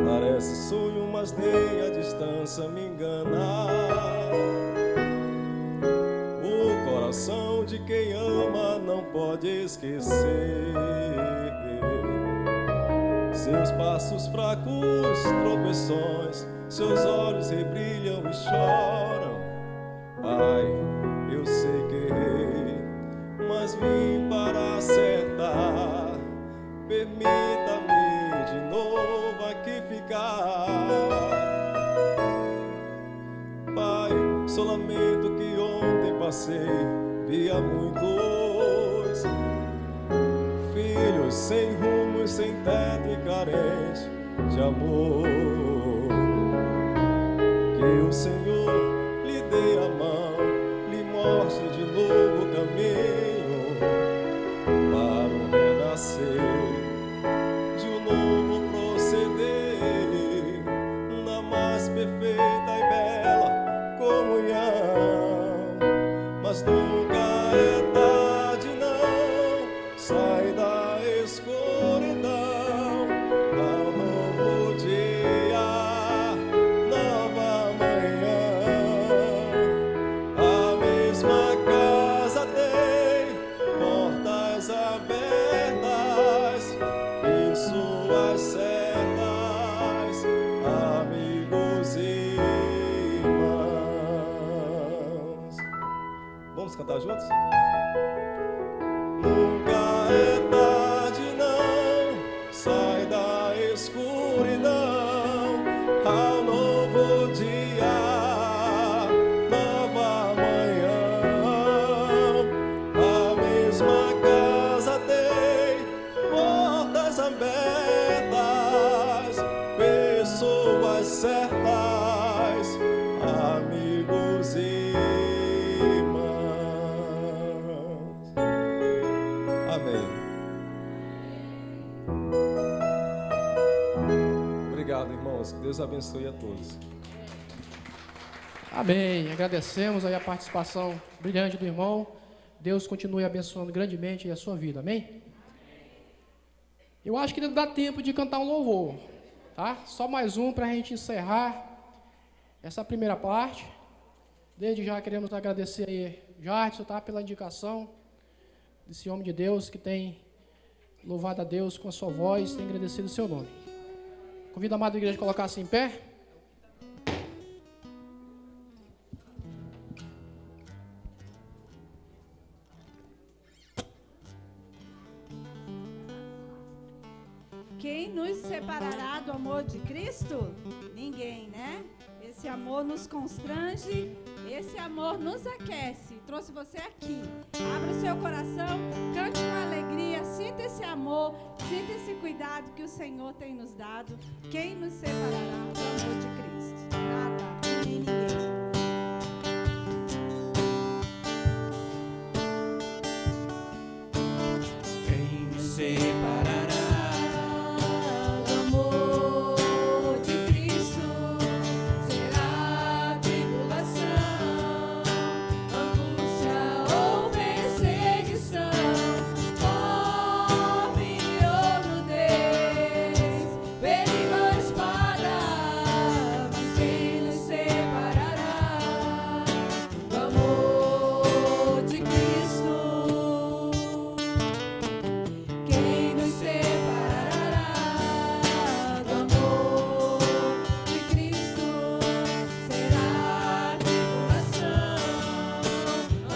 [SPEAKER 10] Parece sonho, mas nem a distância me engana. O coração de quem ama não pode esquecer. Seus passos fracos, tropeções, seus olhos rebrilham e choram. Pai, eu sei que errei, mas vim para acertar. Permita-me de novo aqui ficar. Pai, só lamento que ontem passei, via muitos filhos sem rumo e sem teto e carente de amor. Que o Senhor lhe dê a mão, lhe mostre de novo o caminho para o renascer de um novo proceder, na mais perfeita e bela comunhão. Mas nunca é tarde não, sai da escuridão ao novo dia, nova manhã. A mesma casa tem portas abertas e suas certas, amigos e irmãos. Vamos cantar juntos? Nunca é tarde não, sai da escuridão ao novo dia, nova manhã. A mesma casa tem portas abertas, pessoas certas, amigos e irmãos. Amém. Obrigado, irmãos. Que Deus abençoe a todos.
[SPEAKER 4] Amém. Agradecemos aí a participação brilhante do irmão. Deus continue abençoando grandemente a sua vida. Amém? Eu acho que ainda dá tempo de cantar um louvor, tá? Só mais um para a gente encerrar essa primeira parte. Desde já queremos agradecer aí, Jardson, tá? Pela indicação desse homem de Deus que tem louvado a Deus com a sua voz, tem agradecido o seu nome. Convido a amada igreja a colocar-se em pé.
[SPEAKER 6] Quem nos separará do amor de Cristo? Ninguém, né? Esse amor nos constrange, esse amor nos aquece. Trouxe você aqui. Abra o seu coração, cante com alegria, sinta esse amor, sinta esse cuidado que o Senhor tem nos dado. Quem nos separará do amor de Cristo? Nada, ninguém. nem ninguém.
[SPEAKER 2] Quem nos separará
[SPEAKER 9] do amor de Cristo? Será tribulação, angústia ou perseguição, fome ou nudez, perigo ou espada, mas quem nos separará do amor de Cristo? Quem nos separará do amor de Cristo? Será tribulação,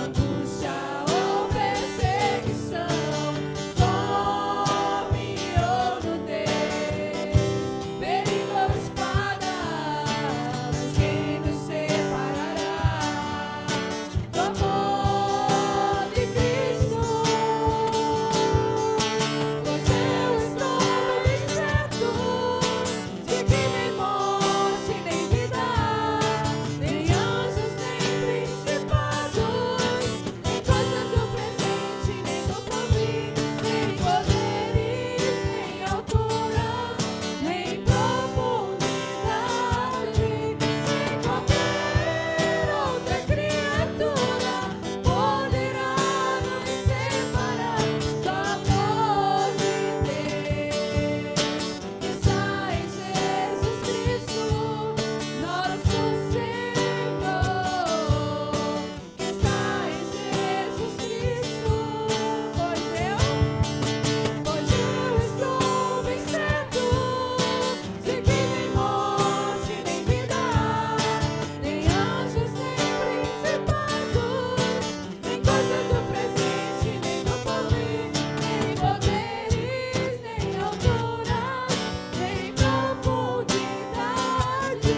[SPEAKER 9] angústia ou perseguição, fome ou nudez, perigo ou espada, mas quem nos separará do amor de Cristo? Pois eu estou bem certo de que nem morte, nem vida, nem anjos, nem principados, nem coisas do presente, nem do porvir, nem poderes, nem altura, nem profundidade, nem qualquer outra criatura poderá nos separar do amor de Deus que está em Jesus Cristo, nosso Senhor, que está em Jesus Cristo. Pois eu estou bem certo de que nem morte, nem vida, nem anjos, nem principados, nem coisas do presente, nem do porvir, nem poderes, nem alturas, nem profundidade,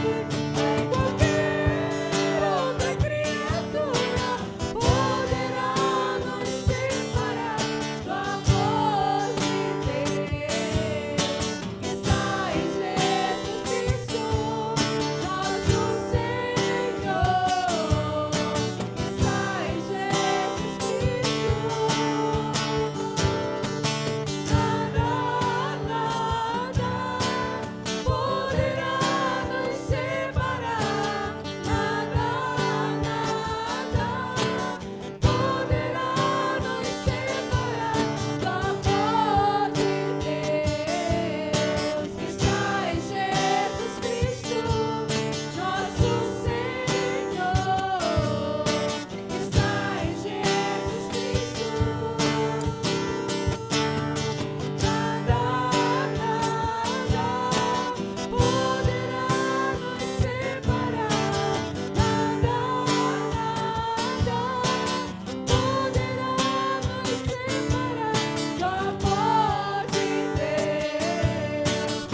[SPEAKER 9] nem qualquer outra criatura poderá nos separar do amor de Deus que está em Jesus Cristo, nosso Senhor, que está em Jesus Cristo. Nada, nada poderá nos separar. Nada, nada poderá nos separar do amor de Deus que está em Jesus Cristo, nosso Senhor, que está em Jesus Cristo. Nada, nada poderá nos separar. Nada, nada poderá nos separar do amor de Deus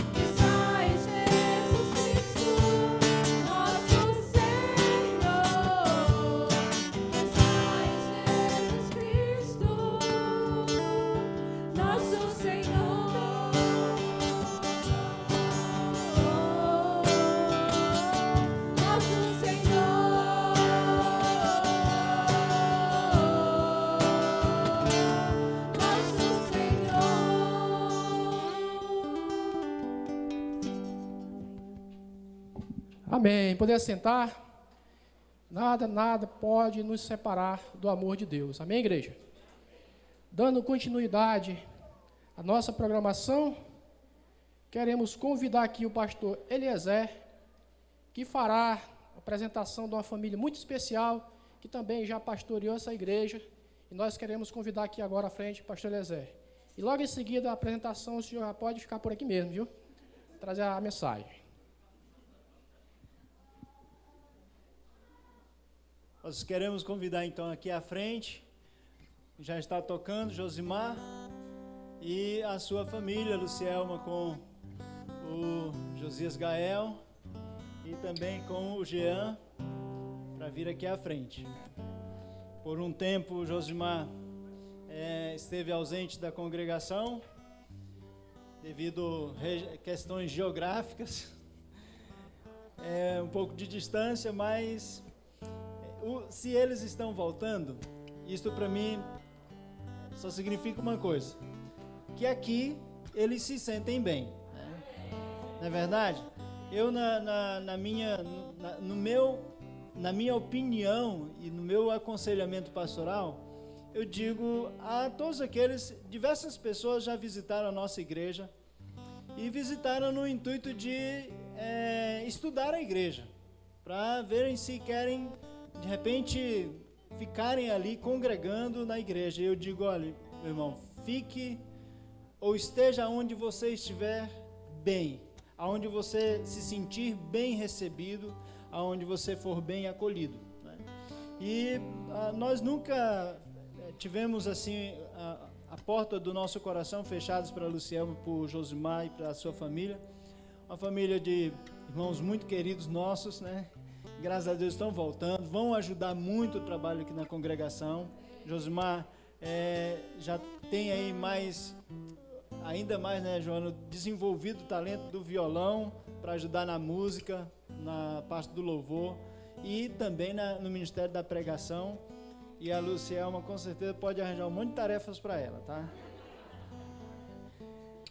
[SPEAKER 9] que está em Jesus Cristo, nosso Senhor, que está em Jesus Cristo, nosso
[SPEAKER 4] Amém. Poder sentar. Nada, nada pode nos separar do amor de Deus. Amém, igreja? Dando continuidade à nossa programação, queremos convidar aqui o pastor Eliezer, que fará a apresentação de uma família muito especial, que também já pastoreou essa igreja, e nós queremos convidar aqui agora à frente o pastor Eliezer. E logo em seguida a apresentação, o senhor já pode ficar por aqui mesmo, viu? Trazer a mensagem.
[SPEAKER 3] Nós queremos convidar então aqui à frente, já está tocando Josimar e a sua família, Lucielma com o Josias Gael e também com o Jean, para vir aqui à frente. Por um tempo o Josimar esteve ausente da congregação devido a questões geográficas. um pouco de distância, mas se eles estão voltando, isto para mim só significa uma coisa, que aqui eles se sentem bem, né? Não é verdade? Eu, na minha opinião e no meu aconselhamento pastoral, eu digo a todos aqueles, diversas pessoas já visitaram a nossa igreja e visitaram no intuito de estudar a igreja, para verem se querem, de repente, ficarem ali congregando na igreja. E eu digo, olha, meu irmão, fique ou esteja onde você estiver bem, aonde você se sentir bem recebido, aonde você for bem acolhido, né? E nós nunca tivemos assim a porta do nosso coração fechadas para Luciano, para Josimar e para a sua família, uma família de irmãos muito queridos nossos, né? Graças a Deus estão voltando, vão ajudar muito o trabalho aqui na congregação. Josimar já tem aí ainda mais, né, Joana, desenvolvido o talento do violão para ajudar na música, na parte do louvor e também no ministério da pregação. E a Lucielma com certeza pode arranjar um monte de tarefas para ela, tá?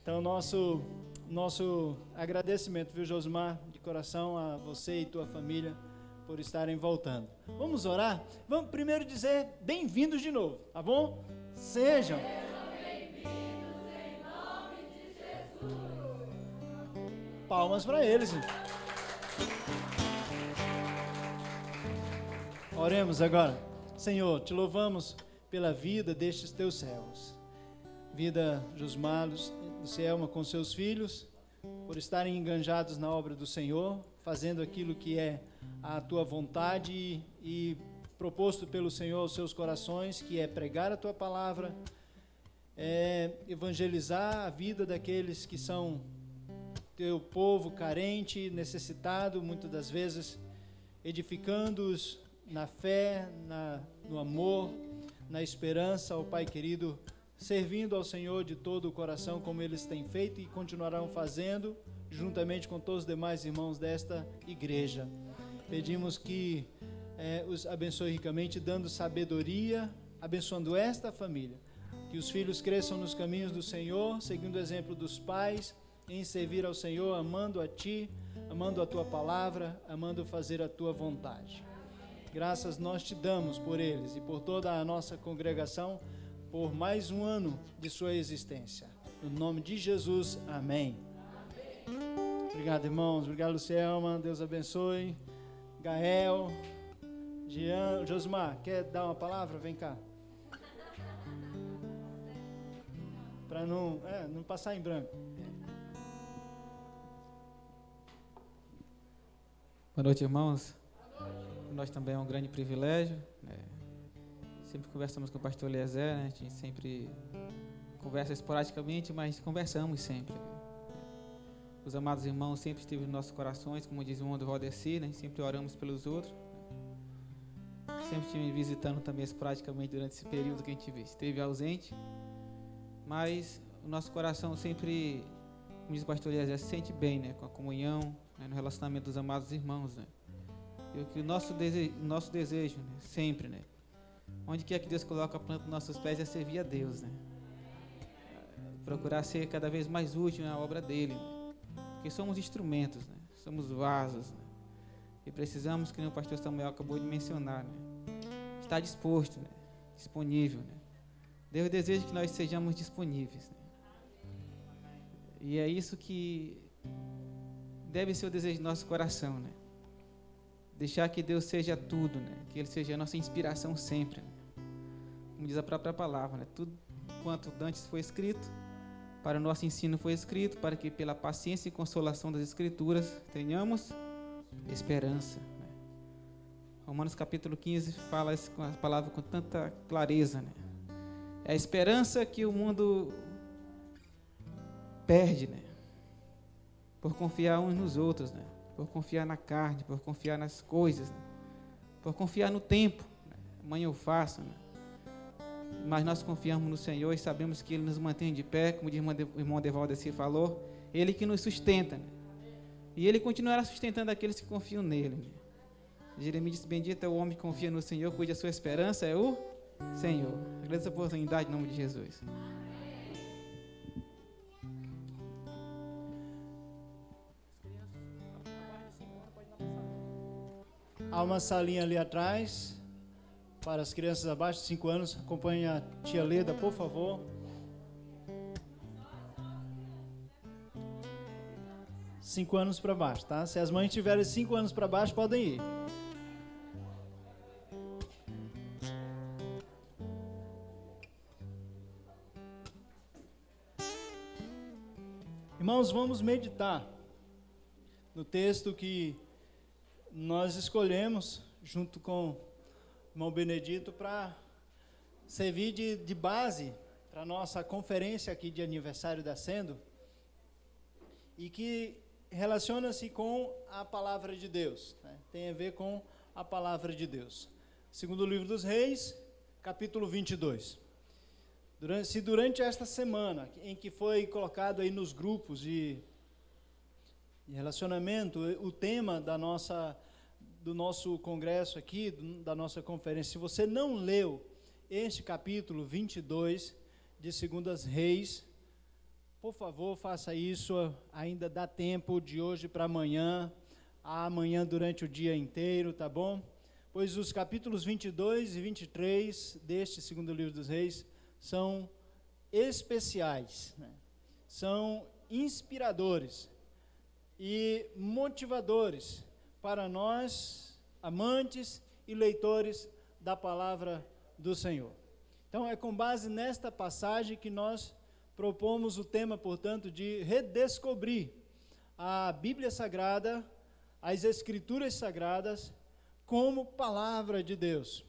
[SPEAKER 3] Então nosso agradecimento, viu, Josimar, de coração a você e tua família por estarem voltando. Vamos orar? Vamos primeiro dizer bem-vindos de novo, tá bom? Sejam bem-vindos em nome de Jesus. Palmas para eles. Oremos agora. Senhor, te louvamos pela vida destes teus servos. Vida Josimar, Lucielma com seus filhos, por estarem enganjados na obra do Senhor, fazendo aquilo que é a tua vontade e proposto pelo Senhor aos seus corações, que é pregar a tua palavra, evangelizar a vida daqueles que são teu povo carente, necessitado, muitas das vezes, edificando-os na fé, no amor, na esperança, ó Pai querido, servindo ao Senhor de todo o coração, como eles têm feito e continuarão fazendo, juntamente com todos os demais irmãos desta igreja. Pedimos que os abençoe ricamente, dando sabedoria, abençoando esta família, que os filhos cresçam nos caminhos do Senhor, seguindo o exemplo dos pais, em servir ao Senhor, amando a Ti, amando a Tua palavra, amando fazer a Tua vontade. Graças nós te damos por eles e por toda a nossa congregação, por mais um ano de sua existência. No nome de Jesus, amém. Obrigado, irmãos. Obrigado, Lucielma. Deus abençoe. Gael, Jean, Josimar, quer dar uma palavra? Vem cá. Para não passar em branco.
[SPEAKER 11] Boa noite, irmãos. Nós também é um grande privilégio. Sempre conversamos com o pastor Eliezer, né? A gente sempre conversa esporadicamente, mas conversamos sempre. Os amados irmãos sempre esteve nos nossos corações, como diz o irmão do Valdeci, né? Sempre oramos pelos outros. Sempre estive visitando também esporadicamente durante esse período que a gente esteve ausente. Mas o nosso coração sempre, como diz o pastor Eliezer, se sente bem, né? Com a comunhão, né? No relacionamento dos amados irmãos, né? E que o nosso desejo, né? Sempre, né? Onde quer que Deus coloca a planta dos nossos pés é servir a Deus, né? Procurar ser cada vez mais útil na obra dele, né? Porque somos instrumentos, né? Somos vasos, né? E precisamos, que o pastor Samuel acabou de mencionar, né? Estar disposto, né? Disponível, né? Deus deseja que nós sejamos disponíveis, né? E é isso que deve ser o desejo do nosso coração, né? Deixar que Deus seja tudo, né? Que Ele seja a nossa inspiração sempre, né? Como diz a própria palavra, né? Tudo quanto dantes foi escrito, para o nosso ensino foi escrito, para que pela paciência e consolação das Escrituras tenhamos esperança, né? Romanos capítulo 15 fala com a palavra com tanta clareza, né? É a esperança que o mundo perde, né? Por confiar uns nos outros, né? Por confiar na carne, por confiar nas coisas, né? Por confiar no tempo, né? Amanhã eu faço, né? Mas nós confiamos no Senhor e sabemos que Ele nos mantém de pé, como o irmão Devaldo falou, Ele que nos sustenta, né? E Ele continuará sustentando aqueles que confiam nele. Jeremias diz: bendito é o homem que confia no Senhor, cuja sua esperança é o Senhor. Agradeço a oportunidade em nome de Jesus.
[SPEAKER 3] Há uma salinha ali atrás para as crianças abaixo de 5 anos. Acompanhe a tia Leda, por favor. Cinco anos para baixo, tá? Se as mães tiverem 5 anos para baixo, podem ir. Irmãos, vamos meditar no texto que nós escolhemos, junto com o irmão Benedito, para servir de base para a nossa conferência aqui de aniversário da Sendo, e que relaciona-se com a palavra de Deus, né? Tem a ver com a palavra de Deus. Segundo o livro dos Reis, capítulo 22. Durante esta semana, em que foi colocado aí nos grupos de relacionamento, o tema do nosso congresso aqui, da nossa conferência, se você não leu este capítulo 22 de 2 Reis, por favor, faça isso, ainda dá tempo de hoje para amanhã, amanhã durante o dia inteiro, tá bom? Pois os capítulos 22 e 23 deste segundo livro dos Reis são especiais, né? São inspiradores e motivadores para nós, amantes e leitores da palavra do Senhor. Então, é com base nesta passagem que nós propomos o tema, portanto, de redescobrir a Bíblia Sagrada, as Escrituras Sagradas, como palavra de Deus.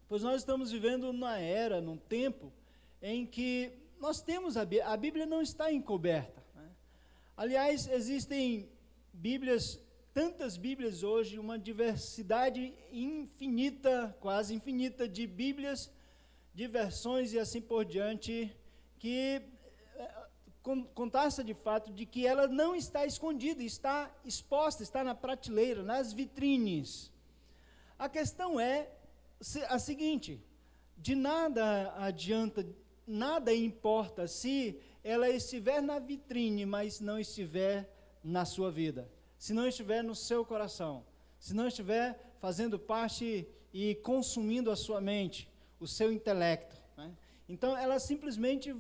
[SPEAKER 3] Pois nós estamos vivendo numa era, num tempo, em que nós temos a Bíblia não está encoberta, né? Aliás, existem Bíblias, tantas Bíblias hoje, uma diversidade infinita, quase infinita, de Bíblias, de versões e assim por diante, que contasse de fato de que ela não está escondida, está exposta, está na prateleira, nas vitrines. A questão é a seguinte: de nada adianta, nada importa se ela estiver na vitrine, mas não estiver na sua vida, se não estiver no seu coração, se não estiver fazendo parte e consumindo a sua mente, o seu intelecto, né? Então, ela simplesmente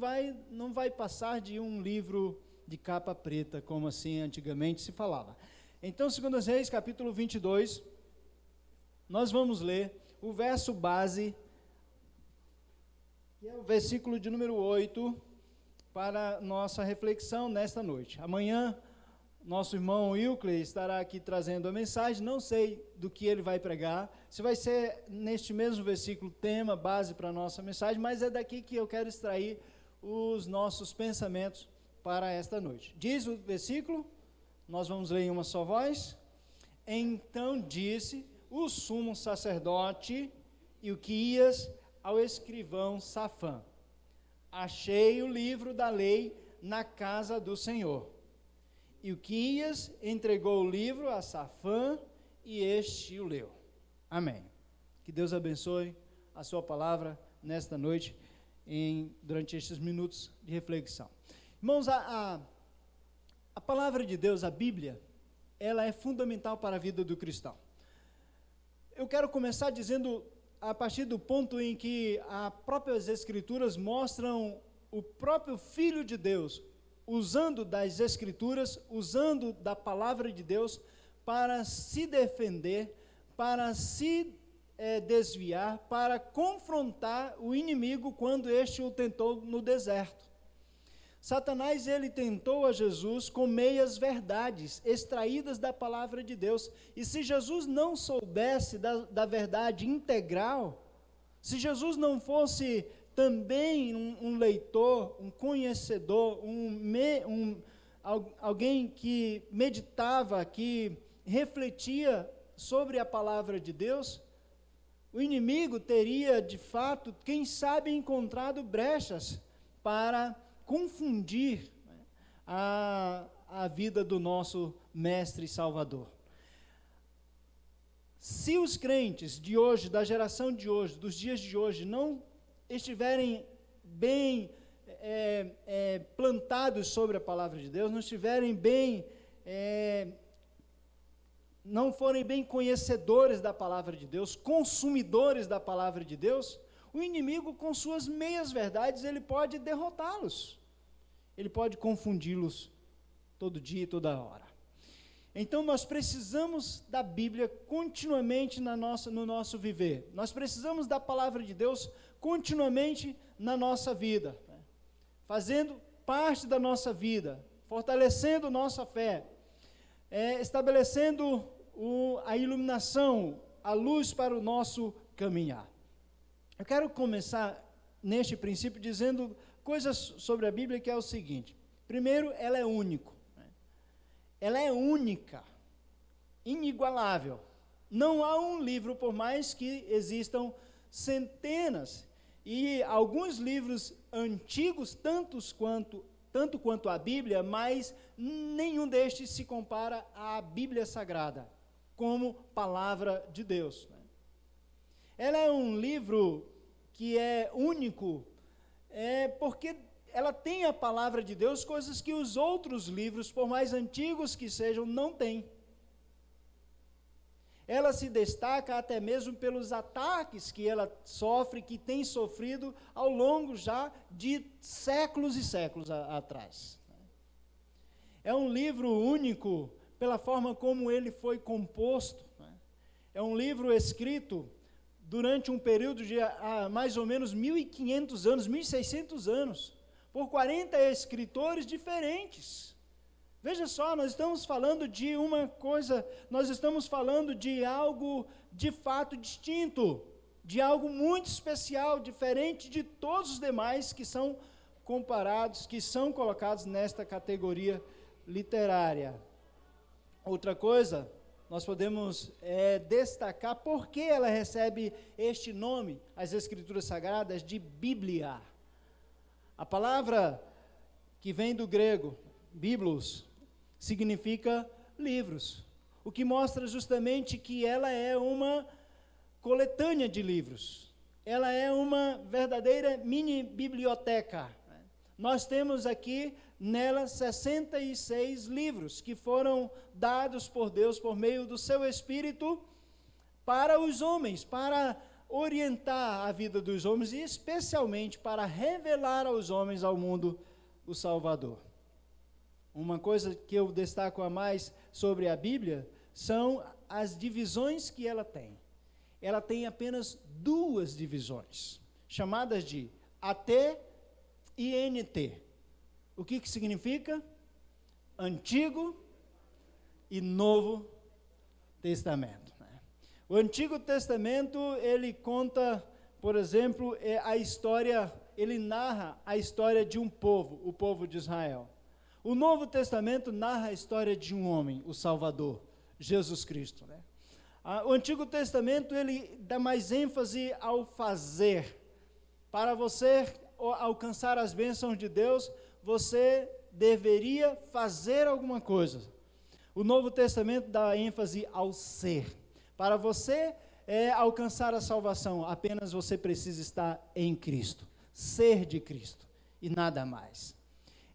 [SPEAKER 3] não vai passar de um livro de capa preta, como assim antigamente se falava. Então, 2 Reis, capítulo 22, nós vamos ler o verso base, que é o versículo de número 8, para nossa reflexão nesta noite. Amanhã, nosso irmão Wilkley estará aqui trazendo a mensagem, não sei do que ele vai pregar, se vai ser neste mesmo versículo, tema, base para a nossa mensagem, mas é daqui que eu quero extrair os nossos pensamentos para esta noite. Diz o versículo, nós vamos ler em uma só voz. Então disse o sumo sacerdote Ilquias ao escrivão Safã: achei o livro da lei na casa do Senhor. Ilquias entregou o livro a Safã e este o leu. Amém. Que Deus abençoe a sua palavra nesta noite, durante estes minutos de reflexão. Irmãos, a palavra de Deus, a Bíblia, ela é fundamental para a vida do cristão. Eu quero começar dizendo, a partir do ponto em que as próprias Escrituras mostram o próprio Filho de Deus, usando das Escrituras, usando da palavra de Deus para se defender, para se desviar, para confrontar o inimigo quando este o tentou no deserto. Satanás, ele tentou a Jesus com meias verdades, extraídas da palavra de Deus. E se Jesus não soubesse da verdade integral, se Jesus não fosse também um leitor, um conhecedor, alguém que meditava, que refletia sobre a palavra de Deus, o inimigo teria, de fato, quem sabe, encontrado brechas para confundir a vida do nosso Mestre e Salvador. Se os crentes de hoje, da geração de hoje, dos dias de hoje, não estiverem bem plantados sobre a palavra de Deus, não estiverem bem, não forem bem conhecedores da palavra de Deus, consumidores da palavra de Deus, o inimigo, com suas meias verdades, ele pode derrotá-los, ele pode confundi-los todo dia e toda hora. Então, nós precisamos da Bíblia continuamente no nosso viver. Nós precisamos da palavra de Deus continuamente na nossa vida, né? Fazendo parte da nossa vida, fortalecendo nossa fé, estabelecendo a iluminação, a luz para o nosso caminhar. Eu quero começar neste princípio dizendo coisas sobre a Bíblia, que é o seguinte. Primeiro, ela é única. Ela é única, inigualável. Não há um livro, por mais que existam centenas, e alguns livros antigos, tanto quanto a Bíblia, mas nenhum destes se compara à Bíblia Sagrada, como palavra de Deus. Ela é um livro que é único, porque ela tem a palavra de Deus, coisas que os outros livros, por mais antigos que sejam, não têm. Ela se destaca até mesmo pelos ataques que ela sofre, que tem sofrido ao longo já de séculos e séculos atrás. É um livro único pela forma como ele foi composto. É um livro escrito durante um período de mais ou menos 1.500 anos, 1.600 anos, por 40 escritores diferentes. Veja só, nós estamos falando de uma coisa, nós estamos falando de algo de fato distinto, de algo muito especial, diferente de todos os demais que são comparados, que são colocados nesta categoria literária. Outra coisa, nós podemos destacar por que ela recebe este nome, as Escrituras Sagradas, de Bíblia. A palavra que vem do grego, biblos, significa livros, o que mostra justamente que ela é uma coletânea de livros, ela é uma verdadeira mini biblioteca. Nós temos aqui nela 66 livros que foram dados por Deus por meio do seu Espírito para os homens, para orientar a vida dos homens e especialmente para revelar aos homens, ao mundo, o Salvador. Uma coisa que eu destaco a mais sobre a Bíblia são as divisões que ela tem. Ela tem apenas 2 divisões, chamadas de AT e NT. O que significa? Antigo e Novo Testamento. O Antigo Testamento, ele conta, por exemplo, a história, ele narra a história de um povo, o povo de Israel. O Novo Testamento narra a história de um homem, o Salvador, Jesus Cristo. O Antigo Testamento, ele dá mais ênfase ao fazer. Para você alcançar as bênçãos de Deus, você deveria fazer alguma coisa. O Novo Testamento dá ênfase ao ser. Para você alcançar a salvação, apenas você precisa estar em Cristo, ser de Cristo e nada mais.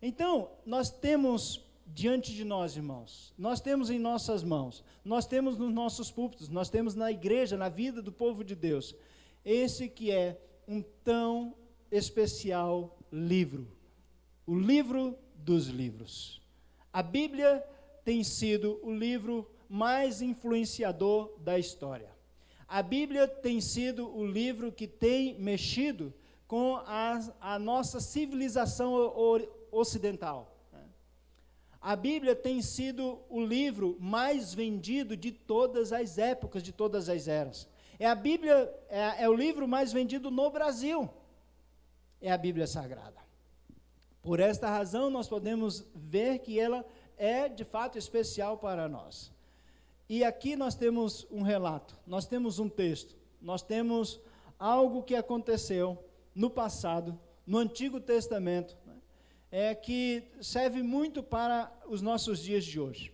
[SPEAKER 3] Então, nós temos diante de nós, irmãos, nós temos em nossas mãos, nós temos nos nossos púlpitos, nós temos na igreja, na vida do povo de Deus, esse que é um tão especial livro, o livro dos livros. A Bíblia tem sido o livro mais influenciador da história. A Bíblia tem sido o livro que tem mexido com a nossa civilização ocidental. A Bíblia tem sido o livro mais vendido de todas as épocas, de todas as eras. A Bíblia é o livro mais vendido no Brasil. É a Bíblia Sagrada. Por esta razão, nós podemos ver que ela é, de fato, especial para nós. E aqui nós temos um relato, nós temos um texto, nós temos algo que aconteceu no passado, no Antigo Testamento, que serve muito para os nossos dias de hoje.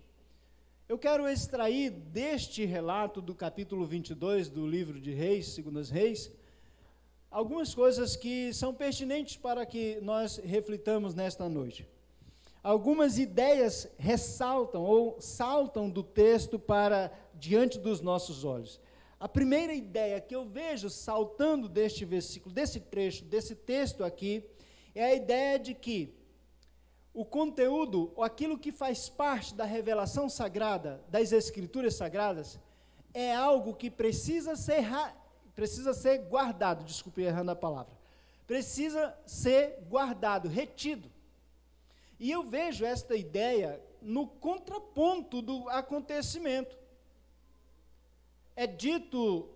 [SPEAKER 3] Eu quero extrair deste relato do capítulo 22 do livro de Reis, Segundas Reis, algumas coisas que são pertinentes para que nós reflitamos nesta noite. Algumas ideias ressaltam ou saltam do texto para diante dos nossos olhos. A primeira ideia que eu vejo saltando deste versículo, desse trecho, desse texto aqui, é a ideia de que o conteúdo, ou aquilo que faz parte da revelação sagrada, das Escrituras Sagradas, é algo que precisa ser guardado, desculpe errando a palavra, precisa ser guardado, retido. E eu vejo esta ideia no contraponto do acontecimento. É dito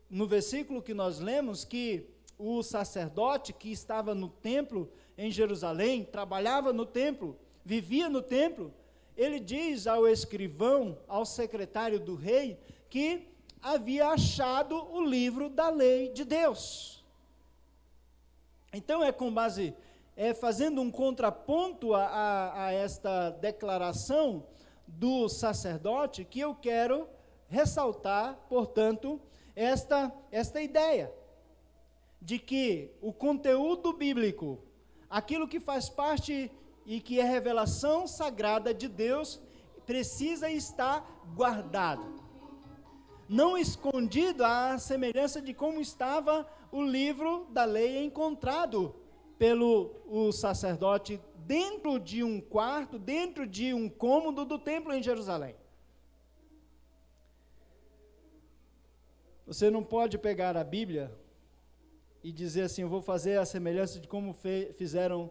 [SPEAKER 3] no versículo que nós lemos que o sacerdote que estava no templo em Jerusalém, trabalhava no templo, vivia no templo, ele diz ao escrivão, ao secretário do rei, que havia achado o livro da lei de Deus. Então fazendo um contraponto a esta declaração do sacerdote, que eu quero ressaltar, portanto, esta ideia de que o conteúdo bíblico, aquilo que faz parte e que é revelação sagrada de Deus, precisa estar guardado. Não escondido, à semelhança de como estava o livro da lei encontrado pelo sacerdote dentro de um quarto, dentro de um cômodo do templo em Jerusalém. Você não pode pegar a Bíblia e dizer assim, eu vou fazer a semelhança de como fizeram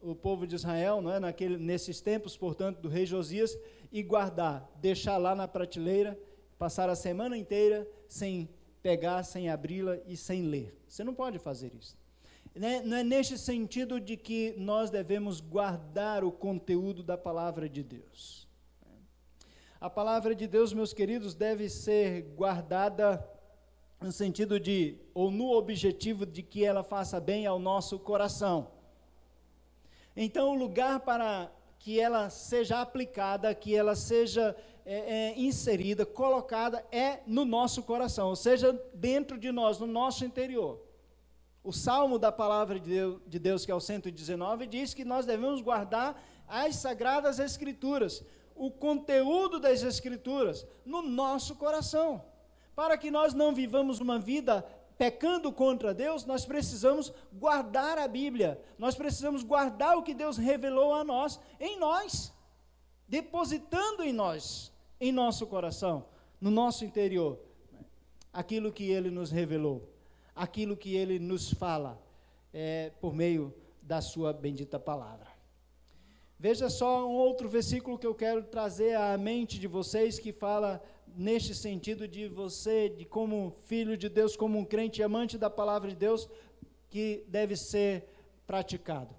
[SPEAKER 3] o povo de Israel, não é? Nesses tempos, portanto, do rei Josias, e guardar, deixar lá na prateleira, passar a semana inteira sem pegar, sem abri-la e sem ler. Você não pode fazer isso. Não é neste sentido de que nós devemos guardar o conteúdo da palavra de Deus. A palavra de Deus, meus queridos, deve ser guardada no sentido de, ou no objetivo de que ela faça bem ao nosso coração. Então, o lugar para que ela seja aplicada, que ela seja inserida, colocada, é no nosso coração, ou seja, dentro de nós, no nosso interior. O Salmo da palavra de Deus, que é o 119, diz que nós devemos guardar as Sagradas Escrituras, o conteúdo das Escrituras, no nosso coração. Para que nós não vivamos uma vida pecando contra Deus, nós precisamos guardar a Bíblia, nós precisamos guardar o que Deus revelou a nós, em nós, depositando em nós, em nosso coração, no nosso interior, aquilo que Ele nos revelou, aquilo que Ele nos fala, por meio da sua bendita palavra. Veja só um outro versículo que eu quero trazer à mente de vocês, que fala neste sentido de você, de como filho de Deus, como um crente amante da palavra de Deus, que deve ser praticado.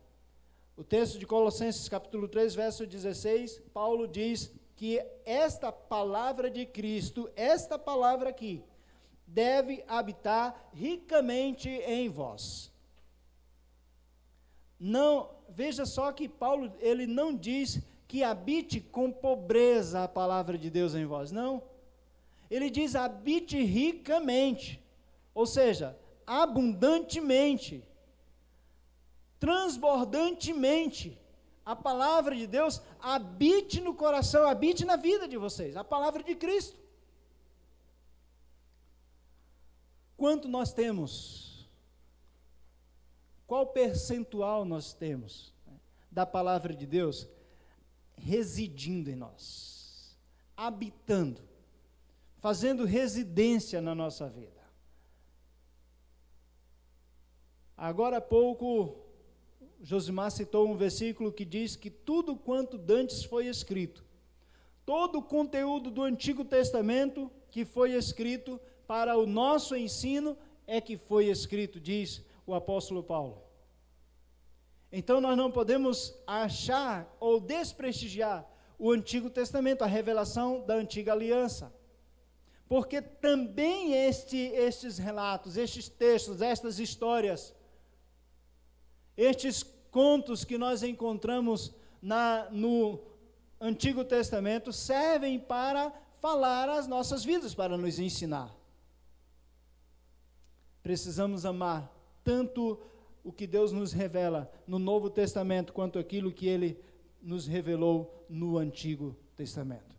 [SPEAKER 3] O texto de Colossenses capítulo 3, verso 16, Paulo diz que esta palavra de Cristo, esta palavra aqui, deve habitar ricamente em vós. Não, veja só que Paulo, ele não diz que habite com pobreza a palavra de Deus em vós, não. Ele diz habite ricamente, ou seja, abundantemente, transbordantemente. A palavra de Deus habite no coração, habite na vida de vocês, a palavra de Cristo. Quanto nós temos? Qual percentual nós temos da palavra de Deus residindo em nós, habitando, fazendo residência na nossa vida? Agora há pouco, Josimar citou um versículo que diz que tudo quanto dantes foi escrito, todo o conteúdo do Antigo Testamento que foi escrito para o nosso ensino é que foi escrito, diz o apóstolo Paulo. Então nós não podemos achar ou desprestigiar o Antigo Testamento, a revelação da antiga aliança. Porque também estes relatos, estes textos, estas histórias, estes contos que nós encontramos no Antigo Testamento servem para falar as nossas vidas, para nos ensinar. Precisamos amar tanto o que Deus nos revela no Novo Testamento, quanto aquilo que Ele nos revelou no Antigo Testamento.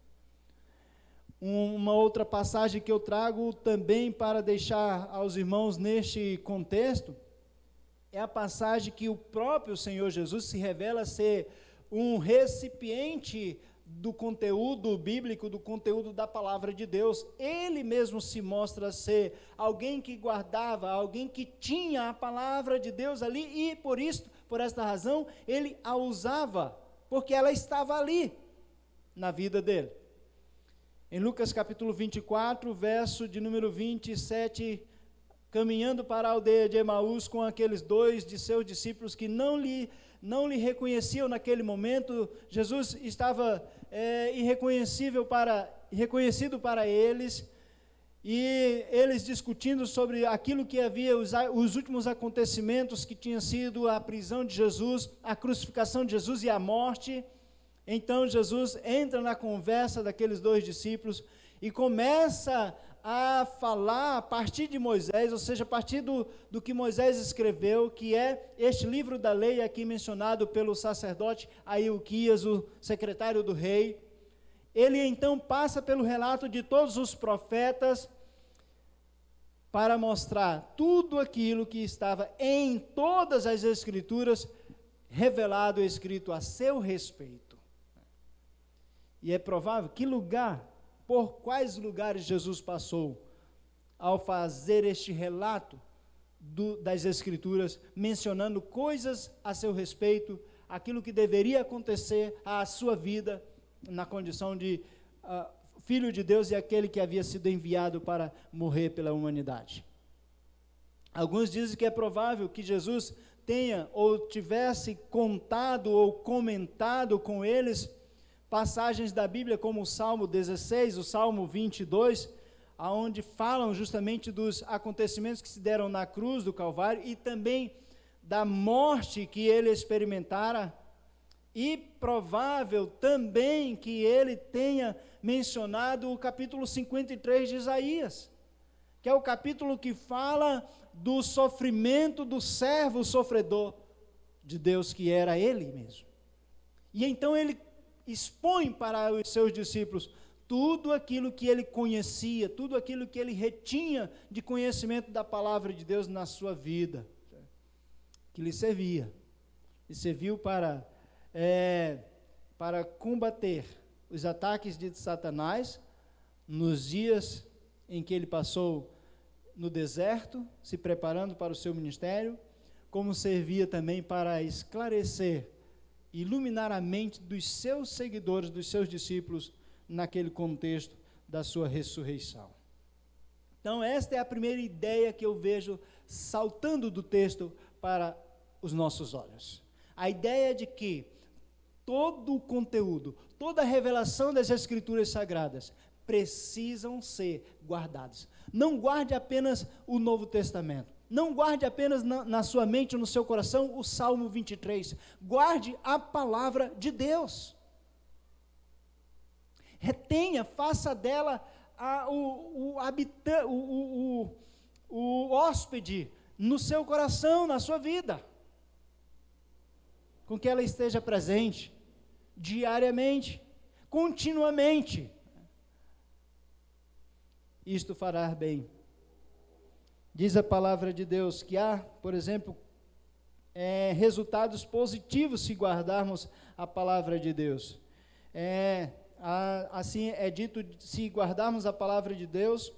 [SPEAKER 3] Uma outra passagem que eu trago também para deixar aos irmãos neste contexto, é a passagem que o próprio Senhor Jesus se revela ser um recipiente do conteúdo bíblico, do conteúdo da palavra de Deus. Ele mesmo se mostra ser alguém que guardava, alguém que tinha a palavra de Deus ali, e por esta razão, ele a usava, porque ela estava ali, na vida dele. Em Lucas capítulo 24, verso de número 27, caminhando para a aldeia de Emaús com aqueles 2 de seus discípulos que não lhe reconheciam naquele momento, Jesus estava reconhecido para eles, e eles discutindo sobre aquilo que havia, os últimos acontecimentos que tinham sido a prisão de Jesus, a crucificação de Jesus e a morte. Então Jesus entra na conversa daqueles 2 discípulos e começa a falar a partir de Moisés, ou seja, a partir do que Moisés escreveu, que é este livro da lei aqui mencionado pelo sacerdote Ailquias, o secretário do rei. Ele então passa pelo relato de todos os profetas para mostrar tudo aquilo que estava em todas as escrituras revelado e escrito a seu respeito. E é provável por quais lugares Jesus passou ao fazer este relato das Escrituras, mencionando coisas a seu respeito, aquilo que deveria acontecer à sua vida, na condição de Filho de Deus e aquele que havia sido enviado para morrer pela humanidade. Alguns dizem que é provável que Jesus tenha ou tivesse contado ou comentado com eles passagens da Bíblia como o Salmo 16, o Salmo 22, onde falam justamente dos acontecimentos que se deram na cruz do Calvário e também da morte que ele experimentara, e provável também que ele tenha mencionado o capítulo 53 de Isaías, que é o capítulo que fala do sofrimento do servo sofredor de Deus, que era ele mesmo. E então ele expõe para os seus discípulos tudo aquilo que ele conhecia, tudo aquilo que ele retinha de conhecimento da palavra de Deus na sua vida, que lhe servia. E serviu para combater os ataques de Satanás nos dias em que ele passou no deserto, se preparando para o seu ministério, como servia também para esclarecer, iluminar a mente dos seus seguidores, dos seus discípulos, naquele contexto da sua ressurreição. Então, esta é a primeira ideia que eu vejo saltando do texto para os nossos olhos. A ideia de que todo o conteúdo, toda a revelação das Escrituras Sagradas precisam ser guardados. Não guarde apenas o Novo Testamento. Não guarde apenas na sua mente, no seu coração, o Salmo 23. Guarde a palavra de Deus. Retenha, faça dela o hóspede no seu coração, na sua vida. Com que ela esteja presente, diariamente, continuamente. Isto fará bem. Diz a palavra de Deus que há, por exemplo, resultados positivos se guardarmos a palavra de Deus. Assim é dito, se guardarmos a palavra de Deus,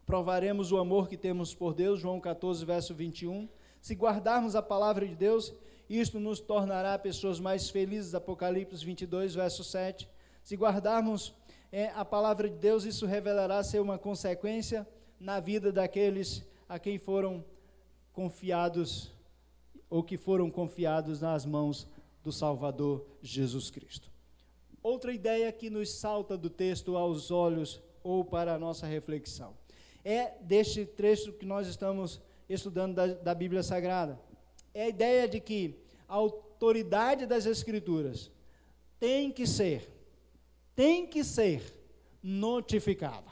[SPEAKER 3] provaremos o amor que temos por Deus, João 14, verso 21. Se guardarmos a palavra de Deus, isto nos tornará pessoas mais felizes, Apocalipse 22, verso 7. Se guardarmos a palavra de Deus, isso revelará ser uma consequência na vida daqueles a quem foram confiados, ou que foram confiados nas mãos do Salvador Jesus Cristo. Outra ideia que nos salta do texto aos olhos, ou para a nossa reflexão, é deste trecho que nós estamos estudando da Bíblia Sagrada. É a ideia de que a autoridade das Escrituras tem que ser notificada.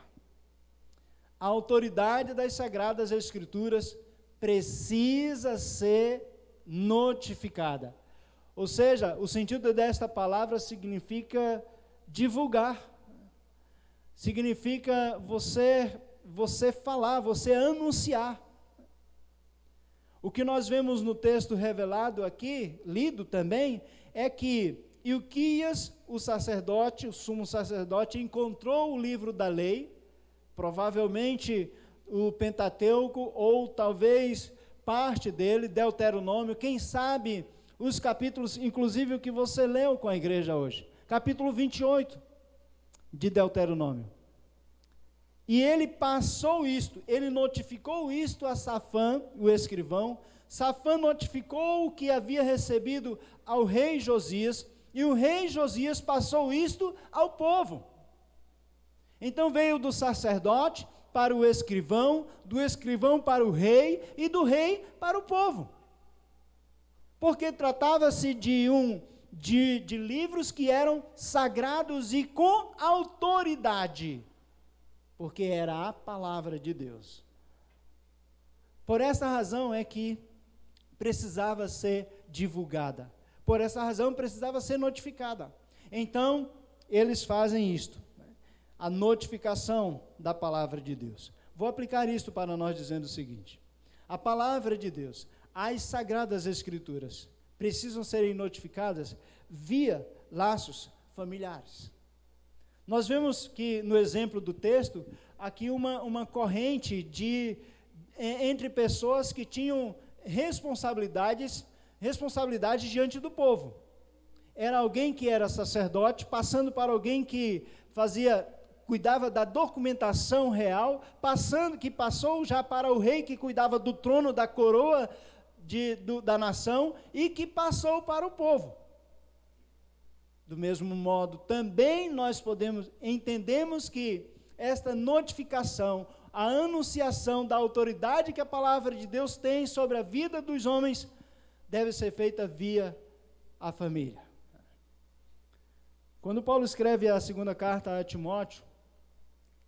[SPEAKER 3] A autoridade das Sagradas Escrituras precisa ser notificada. Ou seja, o sentido desta palavra significa divulgar. Significa você falar, você anunciar. O que nós vemos no texto revelado aqui, lido também, é que Ilquias, o sacerdote, o sumo sacerdote, encontrou o livro da lei, provavelmente o Pentateuco, ou talvez parte dele, Deuteronômio, quem sabe os capítulos, inclusive o que você leu com a igreja hoje, capítulo 28 de Deuteronômio. E ele passou isto, ele notificou isto a Safã, o escrivão. Safã notificou o que havia recebido ao rei Josias, e o rei Josias passou isto ao povo. Então veio do sacerdote para o escrivão, do escrivão para o rei, e do rei para o povo. Porque tratava-se de livros que eram sagrados e com autoridade, porque era a palavra de Deus. Por essa razão é que precisava ser divulgada. Por essa razão precisava ser notificada. Então, eles fazem isto, a notificação da palavra de Deus. Vou aplicar isto para nós dizendo o seguinte: a palavra de Deus, as Sagradas Escrituras, precisam serem notificadas via laços familiares. Nós vemos que, no exemplo do texto, aqui uma corrente entre pessoas que tinham responsabilidade diante do povo. Era alguém que era sacerdote, passando para alguém que cuidava da documentação real, que passou já para o rei que cuidava do trono, da coroa da nação, e que passou para o povo. Do mesmo modo, também nós entendemos que esta notificação, a anunciação da autoridade que a palavra de Deus tem sobre a vida dos homens, deve ser feita via a família. Quando Paulo escreve a segunda carta a Timóteo,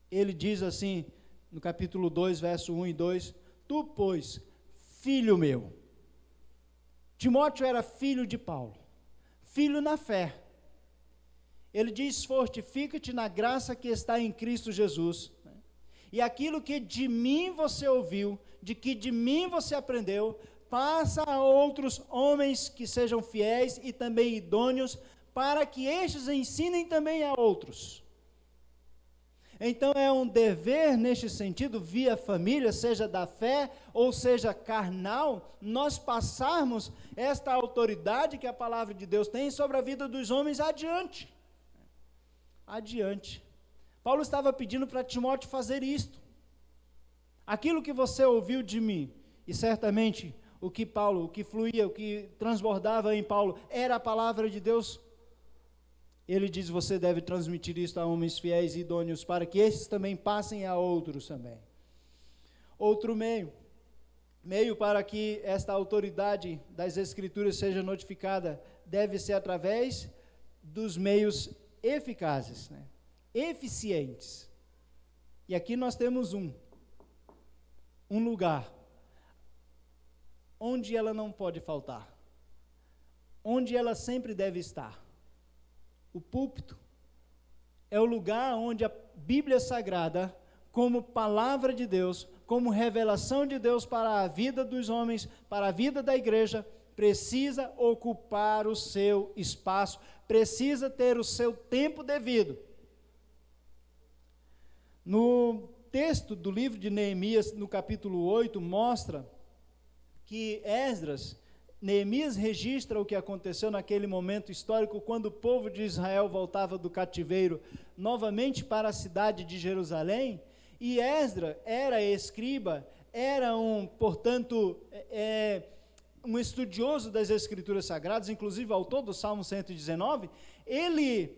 [SPEAKER 3] ele diz assim, no capítulo 2, verso 1 e 2, tu, pois, filho meu. Timóteo era filho de Paulo, filho na fé. Ele diz, fortifica-te na graça que está em Cristo Jesus. E aquilo que de mim você ouviu, de que de mim você aprendeu, passa a outros homens que sejam fiéis e também idôneos, para que estes ensinem também a outros. Então é um dever neste sentido, via família, seja da fé ou seja carnal, nós passarmos esta autoridade que a palavra de Deus tem sobre a vida dos homens adiante. Paulo estava pedindo para Timóteo fazer isto. Aquilo que você ouviu de mim, e certamente o que fluía, o que transbordava em Paulo, era a palavra de Deus. Ele diz, você deve transmitir isto a homens fiéis e idôneos, para que estes também passem a outros também. Outro meio para que esta autoridade das Escrituras seja notificada, deve ser através dos meios eficazes, eficientes. E aqui nós temos um lugar onde ela não pode faltar, onde ela sempre deve estar. O púlpito é o lugar onde a Bíblia Sagrada, como palavra de Deus, como revelação de Deus para a vida dos homens, para a vida da igreja, precisa ocupar o seu espaço, precisa ter o seu tempo devido. No texto do livro de Neemias, no capítulo 8, mostra que Neemias registra o que aconteceu naquele momento histórico, quando o povo de Israel voltava do cativeiro novamente para a cidade de Jerusalém, e Esdras era escriba, era portanto, um estudioso das Escrituras Sagradas, inclusive autor do Salmo 119, ele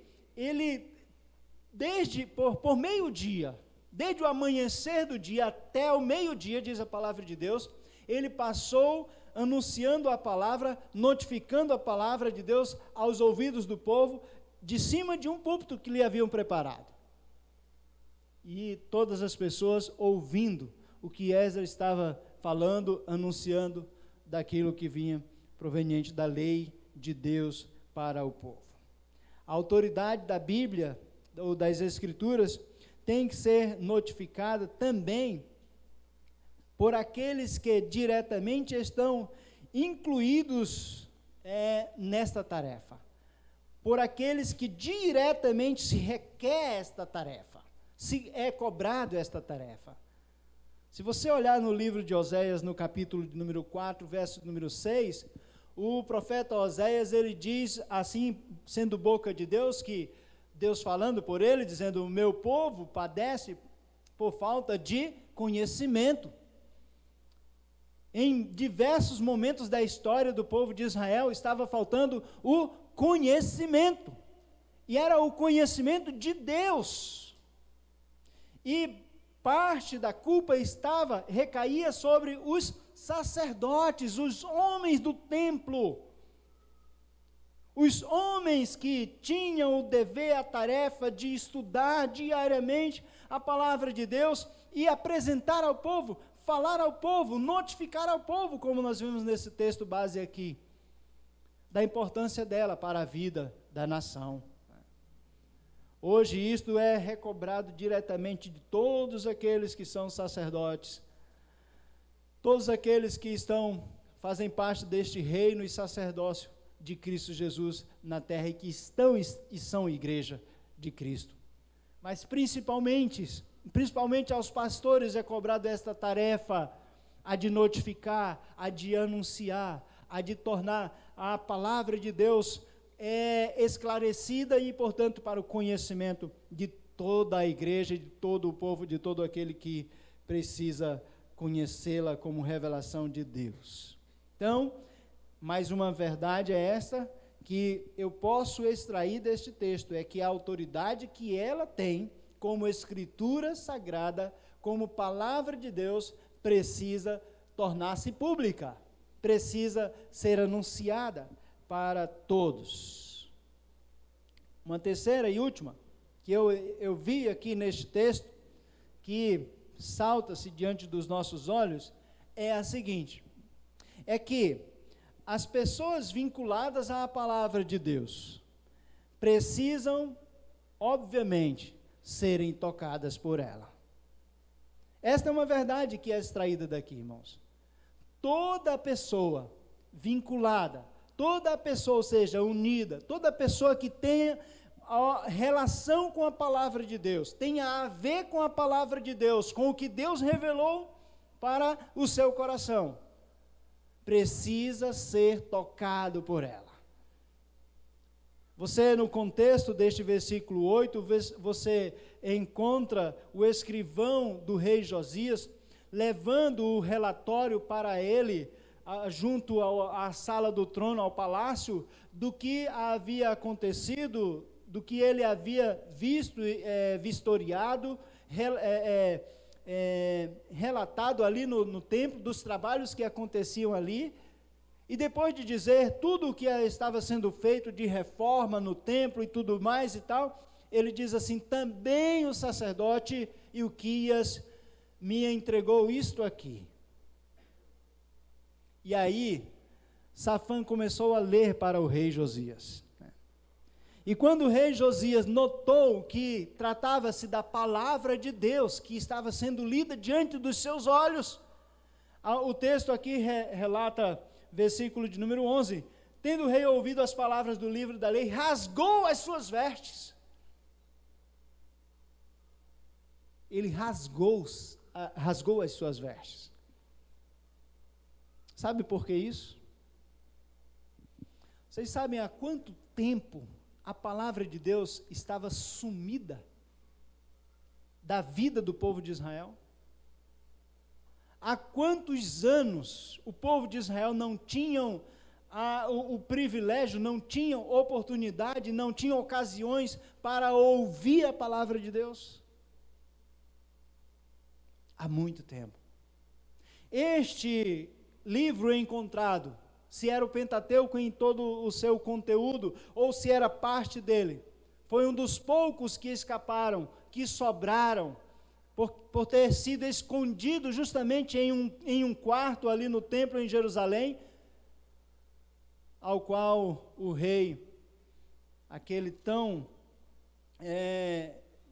[SPEAKER 3] por meio-dia, desde o amanhecer do dia até o meio-dia, diz a palavra de Deus, ele passou anunciando a palavra, notificando a palavra de Deus aos ouvidos do povo, de cima de um púlpito que lhe haviam preparado. E todas as pessoas ouvindo o que Esdras estava falando, anunciando daquilo que vinha proveniente da lei de Deus para o povo. A autoridade da Bíblia, ou das Escrituras, tem que ser notificada também por aqueles que diretamente estão incluídos nesta tarefa, por aqueles que diretamente se requer esta tarefa, se é cobrado esta tarefa. Se você olhar no livro de Oséias, no capítulo de número 4, verso número 6, o profeta Oséias, ele diz assim, sendo boca de Deus, que Deus falando por ele, dizendo: o meu povo padece por falta de conhecimento. Em diversos momentos da história do povo de Israel, estava faltando o conhecimento, e era o conhecimento de Deus, e parte da culpa recaía sobre os sacerdotes, os homens do templo, os homens que tinham o dever, a tarefa de estudar diariamente a palavra de Deus e apresentar ao povo, falar ao povo, notificar ao povo, como nós vimos nesse texto base aqui, da importância dela para a vida da nação. Hoje isto é recobrado diretamente de todos aqueles que são sacerdotes, todos aqueles que fazem parte deste reino e sacerdócio de Cristo Jesus na terra e que estão e são igreja de Cristo. Mas principalmente aos pastores é cobrado esta tarefa, a de notificar, a de anunciar, a de tornar a palavra de Deus esclarecida e, portanto, para o conhecimento de toda a igreja, de todo o povo, de todo aquele que precisa conhecê-la como revelação de Deus. Então, mais uma verdade é esta, que eu posso extrair deste texto, é que a autoridade que ela tem, como escritura sagrada, como palavra de Deus, precisa tornar-se pública, precisa ser anunciada para todos. Uma terceira e última, que eu vi aqui neste texto, que salta-se diante dos nossos olhos, é a seguinte, é que as pessoas vinculadas à palavra de Deus precisam, obviamente, serem tocadas por ela. Esta é uma verdade que é extraída daqui, irmãos. Toda pessoa vinculada, toda pessoa, ou seja, unida, toda pessoa que tenha a relação com a palavra de Deus, tenha a ver com a palavra de Deus, com o que Deus revelou para o seu coração, precisa ser tocado por ela. Você, no contexto deste versículo 8, você encontra o escrivão do rei Josias, levando o relatório para ele, junto à sala do trono, ao palácio, do que havia acontecido, do que ele havia visto, vistoriado, relatado ali no templo, dos trabalhos que aconteciam ali, e depois de dizer tudo o que estava sendo feito de reforma no templo e tudo mais e tal, ele diz assim: também o sacerdote Ilquias me entregou isto aqui. E aí, Safã começou a ler para o rei Josias. E quando o rei Josias notou que tratava-se da palavra de Deus, que estava sendo lida diante dos seus olhos, o texto aqui relata, versículo de número 11, tendo o rei ouvido as palavras do livro da lei, rasgou as suas vestes. Ele rasgou as suas vestes. Sabe por que isso? Vocês sabem há quanto tempo a palavra de Deus estava sumida da vida do povo de Israel? Há quantos anos o povo de Israel não tinham o privilégio, não tinham oportunidade, não tinham ocasiões para ouvir a palavra de Deus? Há muito tempo. Este livro encontrado, se era o Pentateuco em todo o seu conteúdo, ou se era parte dele. Foi um dos poucos que escaparam, que sobraram, por ter sido escondido justamente em um quarto ali no templo em Jerusalém, ao qual o rei, aquele tão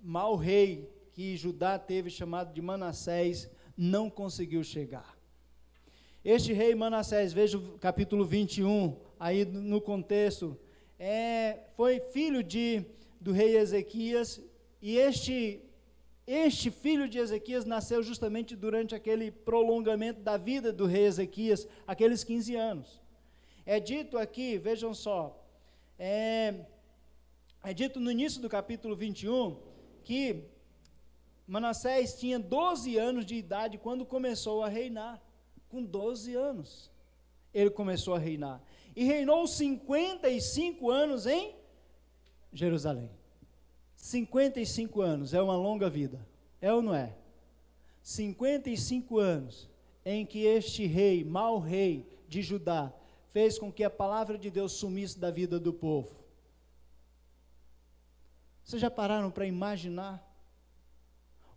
[SPEAKER 3] mau rei que Judá teve, chamado de Manassés, não conseguiu chegar. Este rei Manassés, veja o capítulo 21, aí no contexto, foi filho do rei Ezequias, e este filho de Ezequias nasceu justamente durante aquele prolongamento da vida do rei Ezequias, aqueles 15 anos. É dito aqui, vejam só, é dito no início do capítulo 21, que Manassés tinha 12 anos de idade quando começou a reinar. Com 12 anos, ele começou a reinar. E reinou 55 anos em Jerusalém. 55 anos, é uma longa vida. É ou não é? 55 anos em que este rei, mau rei de Judá, fez com que a palavra de Deus sumisse da vida do povo. Vocês já pararam para imaginar?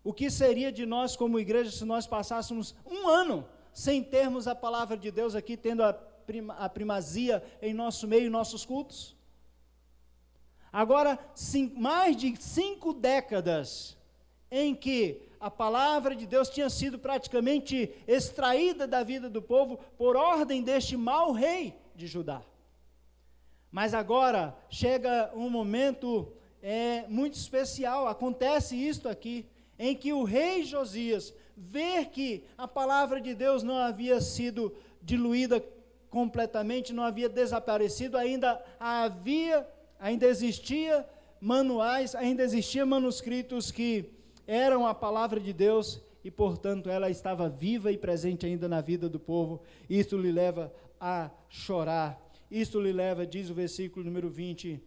[SPEAKER 3] O que seria de nós como igreja se nós passássemos um ano sem termos a palavra de Deus aqui, tendo a primazia em nosso meio, em nossos cultos? Agora, mais de 5 décadas em que a palavra de Deus tinha sido praticamente extraída da vida do povo por ordem deste mau rei de Judá. Mas agora chega um momento muito especial, acontece isto aqui, em que o rei Josias vê que a palavra de Deus não havia sido diluída completamente, não havia desaparecido, ainda existia manuais, ainda existiam manuscritos que eram a palavra de Deus, e portanto ela estava viva e presente ainda na vida do povo. Isso lhe leva a chorar, isso lhe leva, diz o versículo número 20,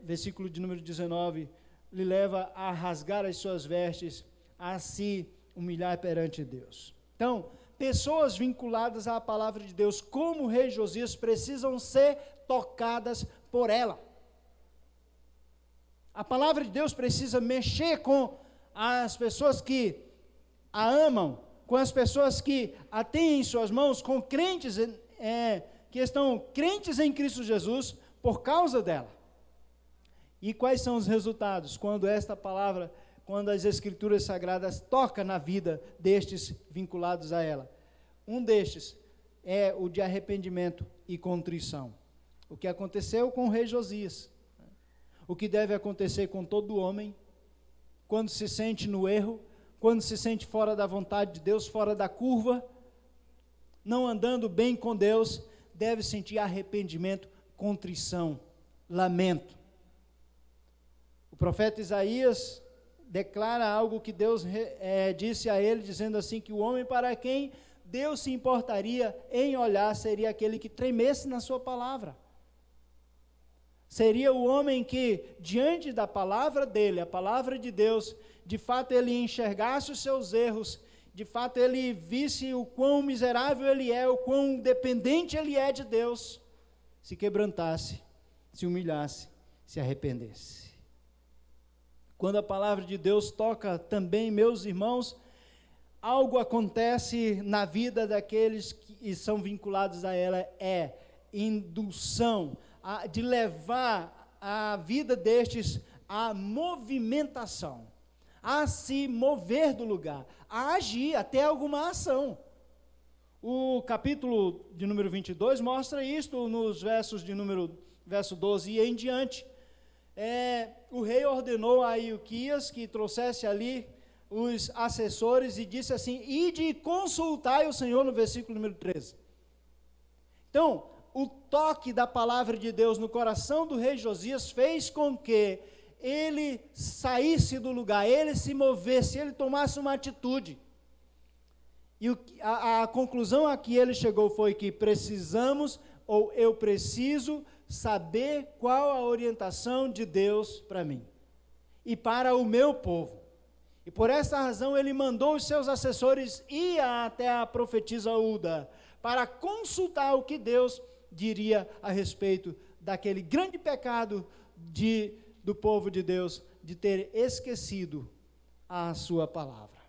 [SPEAKER 3] versículo de número 19, lhe leva a rasgar as suas vestes, a se humilhar perante Deus. Então, pessoas vinculadas à palavra de Deus, como o rei Josias, precisam ser tocadas por ela. A palavra de Deus precisa mexer com as pessoas que a amam, com as pessoas que a têm em suas mãos, com crentes que estão crentes em Cristo Jesus por causa dela. E quais são os resultados quando esta palavra, quando as Escrituras Sagradas tocam na vida destes vinculados a ela? Um destes é o de arrependimento e contrição. O que aconteceu com o rei Josias, o que deve acontecer com todo homem, quando se sente no erro, quando se sente fora da vontade de Deus, fora da curva, não andando bem com Deus, deve sentir arrependimento, contrição, lamento. O profeta Isaías declara algo que Deus disse a ele, dizendo assim, que o homem para quem Deus se importaria em olhar seria aquele que tremesse na sua palavra. Seria o homem que, diante da palavra dele, a palavra de Deus, de fato ele enxergasse os seus erros, de fato ele visse o quão miserável ele é, o quão dependente ele é de Deus, se quebrantasse, se humilhasse, se arrependesse. Quando a palavra de Deus toca também, meus irmãos, algo acontece na vida daqueles que são vinculados a ela, indução, de levar a vida destes à movimentação, a se mover do lugar, a agir, até alguma ação. O capítulo de número 22 mostra isto nos verso 12 e em diante. O rei ordenou a Ilquias que trouxesse ali os assessores e disse assim, ide e consultai o Senhor, no versículo número 13. Então, o toque da palavra de Deus no coração do rei Josias fez com que ele saísse do lugar, ele se movesse, ele tomasse uma atitude. E a conclusão a que ele chegou foi que eu preciso saber qual a orientação de Deus para mim e para o meu povo. E por essa razão ele mandou os seus assessores ir até a profetisa Ulda, para consultar o que Deus diria a respeito daquele grande pecado do povo de Deus, de ter esquecido a sua palavra.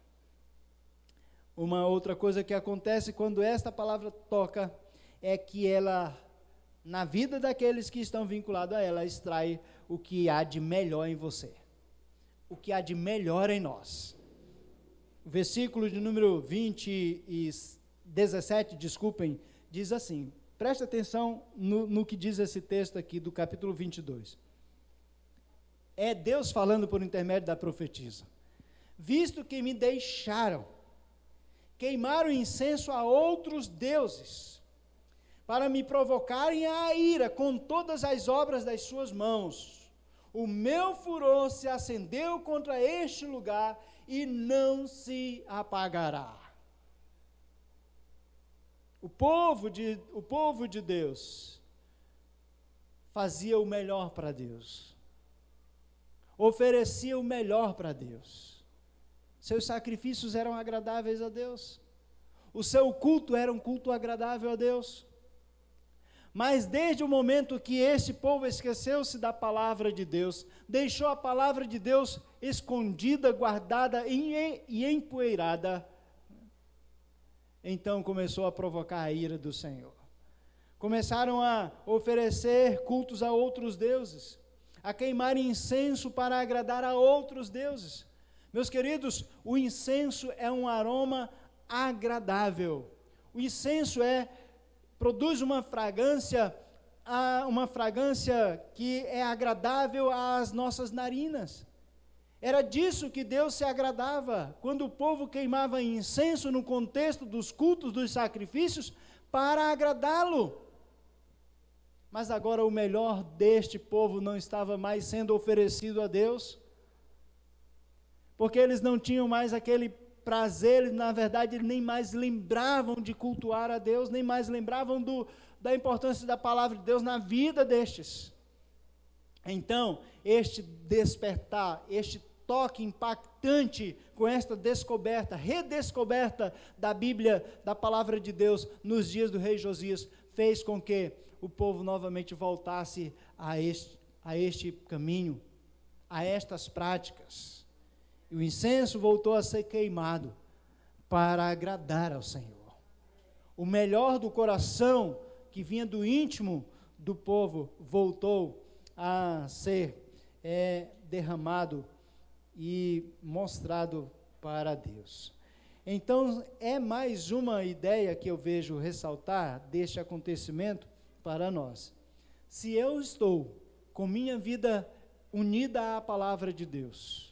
[SPEAKER 3] Uma outra coisa que acontece quando esta palavra toca é que ela, na vida daqueles que estão vinculados a ela, extrai o que há de melhor em você, o que há de melhor em nós. O versículo de número 17, diz assim, presta atenção no que diz esse texto aqui do capítulo 22. É Deus falando por intermédio da profetisa. Visto que me deixaram, queimaram incenso a outros deuses, para me provocarem a ira com todas as obras das suas mãos, o meu furor se acendeu contra este lugar e não se apagará. O povo de Deus fazia o melhor para Deus, oferecia o melhor para Deus. Seus sacrifícios eram agradáveis a Deus, o seu culto era um culto agradável a Deus. Mas desde o momento que este povo esqueceu-se da palavra de Deus, deixou a palavra de Deus escondida, guardada e empoeirada, então começou a provocar a ira do Senhor. Começaram a oferecer cultos a outros deuses, a queimar incenso para agradar a outros deuses. Meus queridos, o incenso é um aroma agradável. O incenso produz uma fragrância que é agradável às nossas narinas. Era disso que Deus se agradava, quando o povo queimava incenso no contexto dos cultos, dos sacrifícios, para agradá-lo. Mas agora o melhor deste povo não estava mais sendo oferecido a Deus, porque eles não tinham mais aquele prazer, na verdade, nem mais lembravam de cultuar a Deus, nem mais lembravam da importância da palavra de Deus na vida destes. Então, este despertar, este toque impactante com esta redescoberta da Bíblia, da palavra de Deus, nos dias do rei Josias, fez com que o povo novamente voltasse a este caminho, a estas práticas. E o incenso voltou a ser queimado para agradar ao Senhor. O melhor do coração, que vinha do íntimo do povo, voltou a ser derramado e mostrado para Deus. Então, é mais uma ideia que eu vejo ressaltar deste acontecimento para nós. Se eu estou com minha vida unida à palavra de Deus,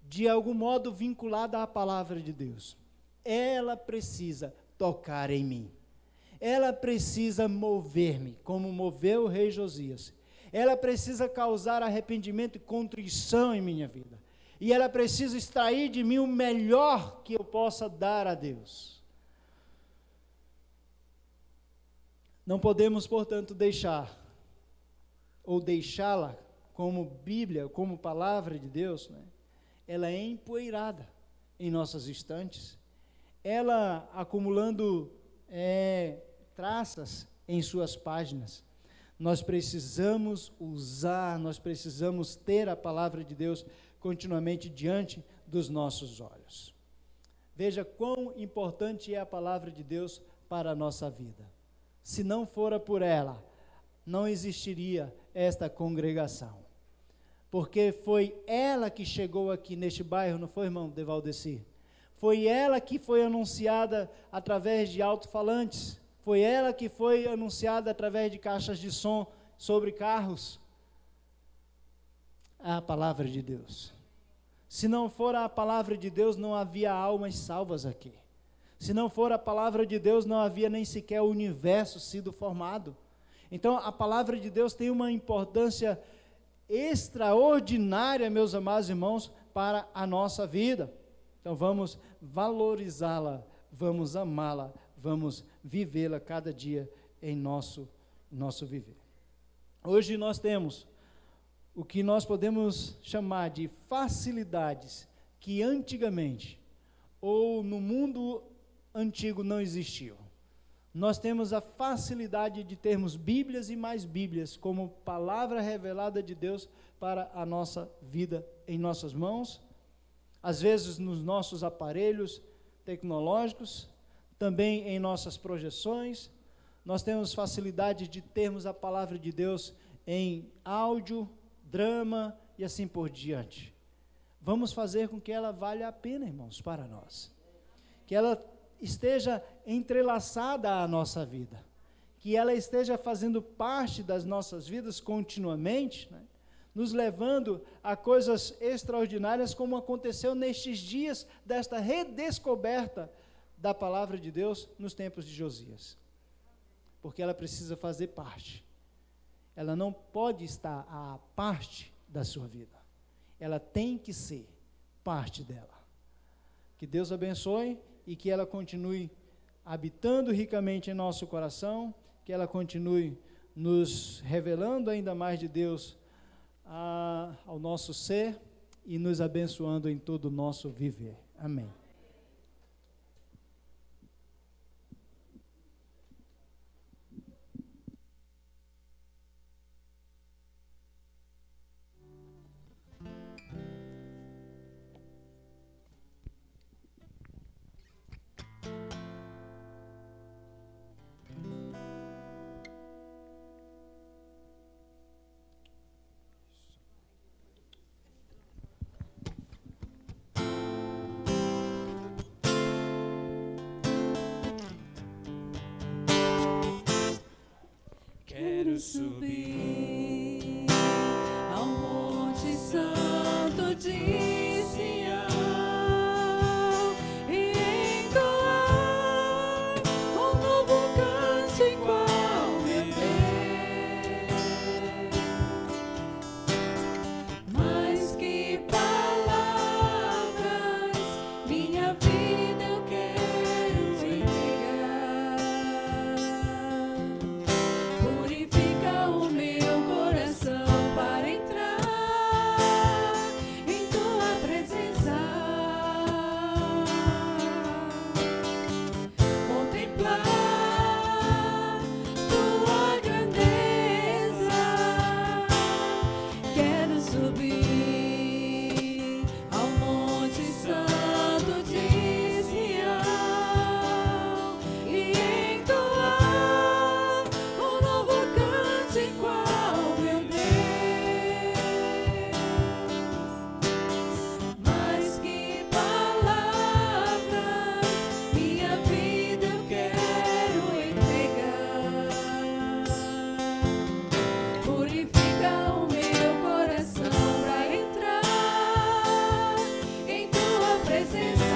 [SPEAKER 3] de algum modo vinculada à palavra de Deus, ela precisa tocar em mim, ela precisa mover-me, como moveu o rei Josias, ela precisa causar arrependimento e contrição em minha vida, e ela precisa extrair de mim o melhor que eu possa dar a Deus. Não podemos, portanto, deixá-la como Bíblia, como palavra de Deus, né? Ela é empoeirada em nossas estantes, ela acumulando traças em suas páginas. Nós precisamos nós precisamos ter a palavra de Deus continuamente diante dos nossos olhos. Veja quão importante é a palavra de Deus para a nossa vida. Se não fora por ela, não existiria esta congregação. Porque foi ela que chegou aqui neste bairro, não foi, irmão Devaldeci? Foi ela que foi anunciada através de alto-falantes, foi ela que foi anunciada através de caixas de som sobre carros. A palavra de Deus. Se não for a palavra de Deus, não havia almas salvas aqui. Se não for a palavra de Deus, não havia nem sequer o universo sido formado. Então, a palavra de Deus tem uma importância extraordinária, meus amados irmãos, para a nossa vida. Então vamos valorizá-la, vamos amá-la, vamos vivê-la cada dia em nosso viver. Hoje nós temos o que nós podemos chamar de facilidades que antigamente, ou no mundo antigo, não existiam. nós temos a facilidade de termos Bíblias e mais Bíblias como palavra revelada de Deus para a nossa vida em nossas mãos, às vezes nos nossos aparelhos tecnológicos, também em nossas projeções. Nós temos facilidade de termos a palavra de Deus em áudio, drama e assim por diante. Vamos fazer com que ela valha a pena, irmãos, para nós. Que ela esteja entrelaçada à nossa vida. Que ela esteja fazendo parte das nossas vidas continuamente, né? Nos levando a coisas extraordinárias, como aconteceu nestes dias desta redescoberta da palavra de Deus nos tempos de Josias. Porque ela precisa fazer parte. Ela não pode estar à parte da sua vida. Ela tem que ser parte dela. Que Deus abençoe e que ela continue habitando ricamente em nosso coração, que ela continue nos revelando ainda mais de Deus ao nosso ser e nos abençoando em todo o nosso viver. Amém.
[SPEAKER 2] Quero subir ao Monte Santo de Sião e entoar um novo cântico ao meu Deus. Mais que palavras, minha vida eu quero entregar. Purifica o meu coração para entrar em tua presença, contemplar tua grandeza. Quero subir ao Monte Santo de Sião e entoar um novo cântico ao meu Deus. Mais que palavras, minha vida eu quero entregar. Purifica o meu coração para entrar em tua presença,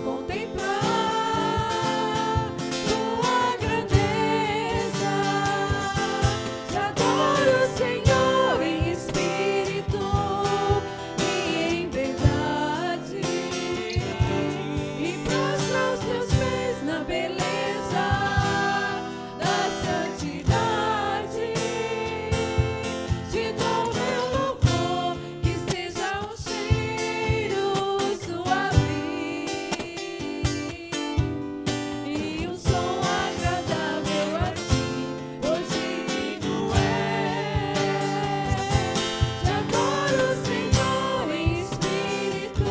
[SPEAKER 2] contemplar tua grandeza. Te adoro, Senhor, em espírito e em verdade, e prostro aos teus pés na beleza da santidade. Te dou meu louvor, que seja um cheiro suave e um som agradável a ti, hoje no Te adoro, Senhor, em espírito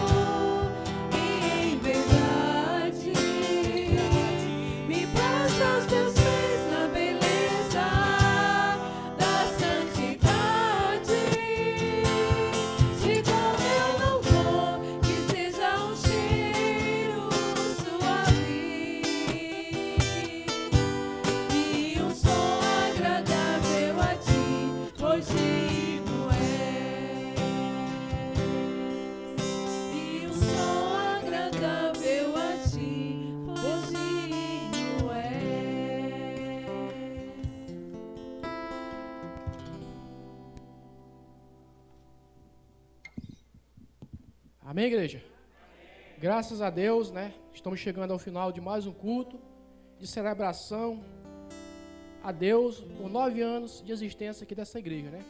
[SPEAKER 2] e em verdade. Me prostra aos teus pés na beleza da santidade. Te dou meu louvor, que seja um cheiro suave e um som agradável a ti, hoje no E um som agradável a ti, hoje no
[SPEAKER 4] Amém, igreja? Graças a Deus, né? Estamos chegando ao final de mais um culto de celebração a Deus por 9 anos de existência aqui dessa igreja, né?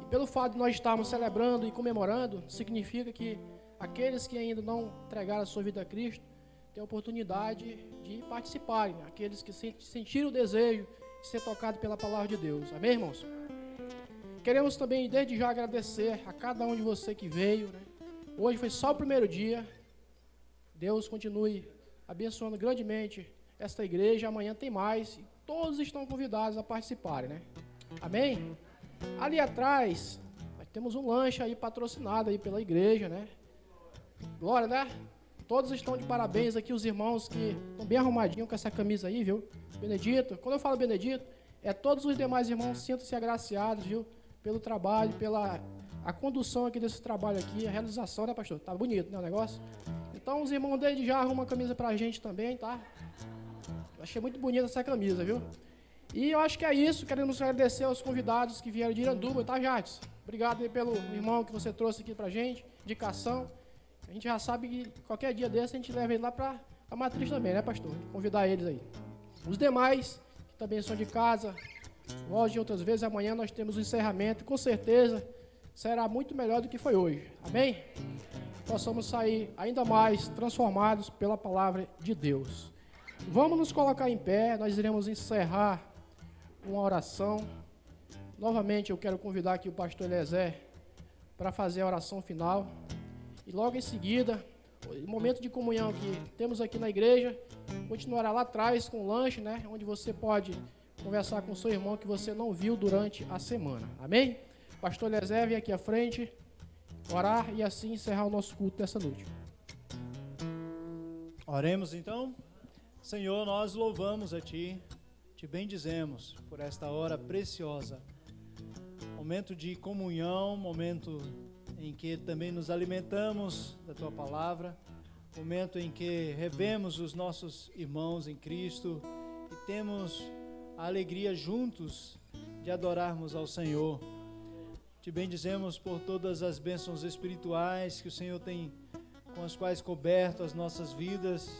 [SPEAKER 4] E pelo fato de nós estarmos celebrando e comemorando, significa que aqueles que ainda não entregaram a sua vida a Cristo têm a oportunidade de participarem, né? Aqueles que sentiram o desejo de ser tocados pela palavra de Deus. Amém, irmãos? Queremos também, desde já, agradecer a cada um de vocês que veio, né? Hoje foi só o primeiro dia. Deus continue abençoando grandemente esta igreja. Amanhã tem mais e todos estão convidados a participarem, né? Amém? Ali atrás, nós temos um lanche aí patrocinado aí pela igreja, né? Glória, né? Todos estão de parabéns aqui, os irmãos que estão bem arrumadinhos com essa camisa aí, viu? Benedito. Quando eu falo Benedito, é todos os demais irmãos sintam-se agraciados, viu? Pelo trabalho, pela a condução aqui desse trabalho aqui, a realização, né, pastor? Tá bonito, né, o negócio? Então, os irmãos desde já arrumam a camisa pra gente também, tá? Eu achei muito bonita essa camisa, viu? E eu acho que é isso. Queremos agradecer aos convidados que vieram de Iranduba, tá, Jardes? Obrigado aí pelo irmão que você trouxe aqui pra gente, indicação. A gente já sabe que qualquer dia desse a gente leva ele lá pra Matriz também, né, pastor? Convidar eles aí. Os demais, que também são de casa, volte outras vezes. Amanhã nós temos o encerramento. Com certeza será muito melhor do que foi hoje. Amém? Possamos sair ainda mais transformados pela palavra de Deus. Vamos nos colocar em pé. Nós iremos encerrar uma oração. Novamente eu quero convidar aqui o pastor Eliezer para fazer a oração final. E logo em seguida, o momento de comunhão que temos aqui na igreja continuará lá atrás com o lanche, né? Onde você pode conversar com o seu irmão que você não viu durante a semana. Amém? Pastor Eliezer, vem aqui à frente, orar e assim encerrar o nosso culto dessa noite.
[SPEAKER 3] Oremos então. Senhor, nós louvamos a Ti, Te bendizemos por esta hora preciosa. Momento de comunhão, momento em que também nos alimentamos da Tua Palavra, momento em que revemos os nossos irmãos em Cristo e temos a alegria juntos de adorarmos ao Senhor. Te bendizemos por todas as bênçãos espirituais que o Senhor tem, com as quais coberto as nossas vidas,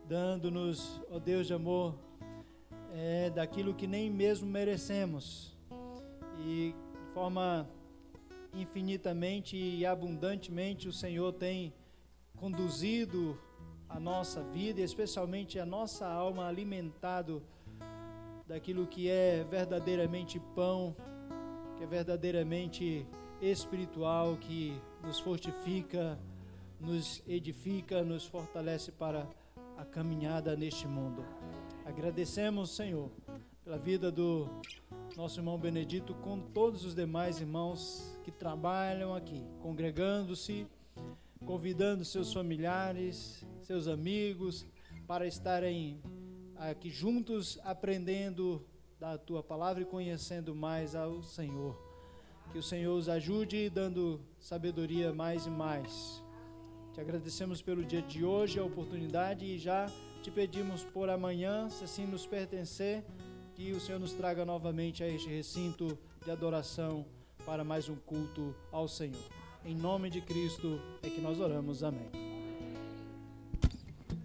[SPEAKER 3] dando-nos, ó Deus de amor, daquilo que nem mesmo merecemos. E de forma infinitamente e abundantemente o Senhor tem conduzido a nossa vida, e especialmente a nossa alma, alimentado daquilo que é verdadeiramente pão, que é verdadeiramente espiritual, que nos fortifica, nos edifica, nos fortalece para a caminhada neste mundo. Agradecemos, Senhor, pela vida do nosso irmão Benedito, com todos os demais irmãos que trabalham aqui, congregando-se, convidando seus familiares, seus amigos, para estarem aqui juntos, aprendendo da Tua Palavra e conhecendo mais ao Senhor. Que o Senhor os ajude, dando sabedoria mais e mais. Te agradecemos pelo dia de hoje, a oportunidade, e já te pedimos por amanhã, se assim nos pertencer, que o Senhor nos traga novamente a este recinto de adoração para mais um culto ao Senhor. Em nome de Cristo é que nós oramos. Amém.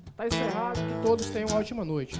[SPEAKER 4] Está encerrado, que todos tenham uma ótima noite.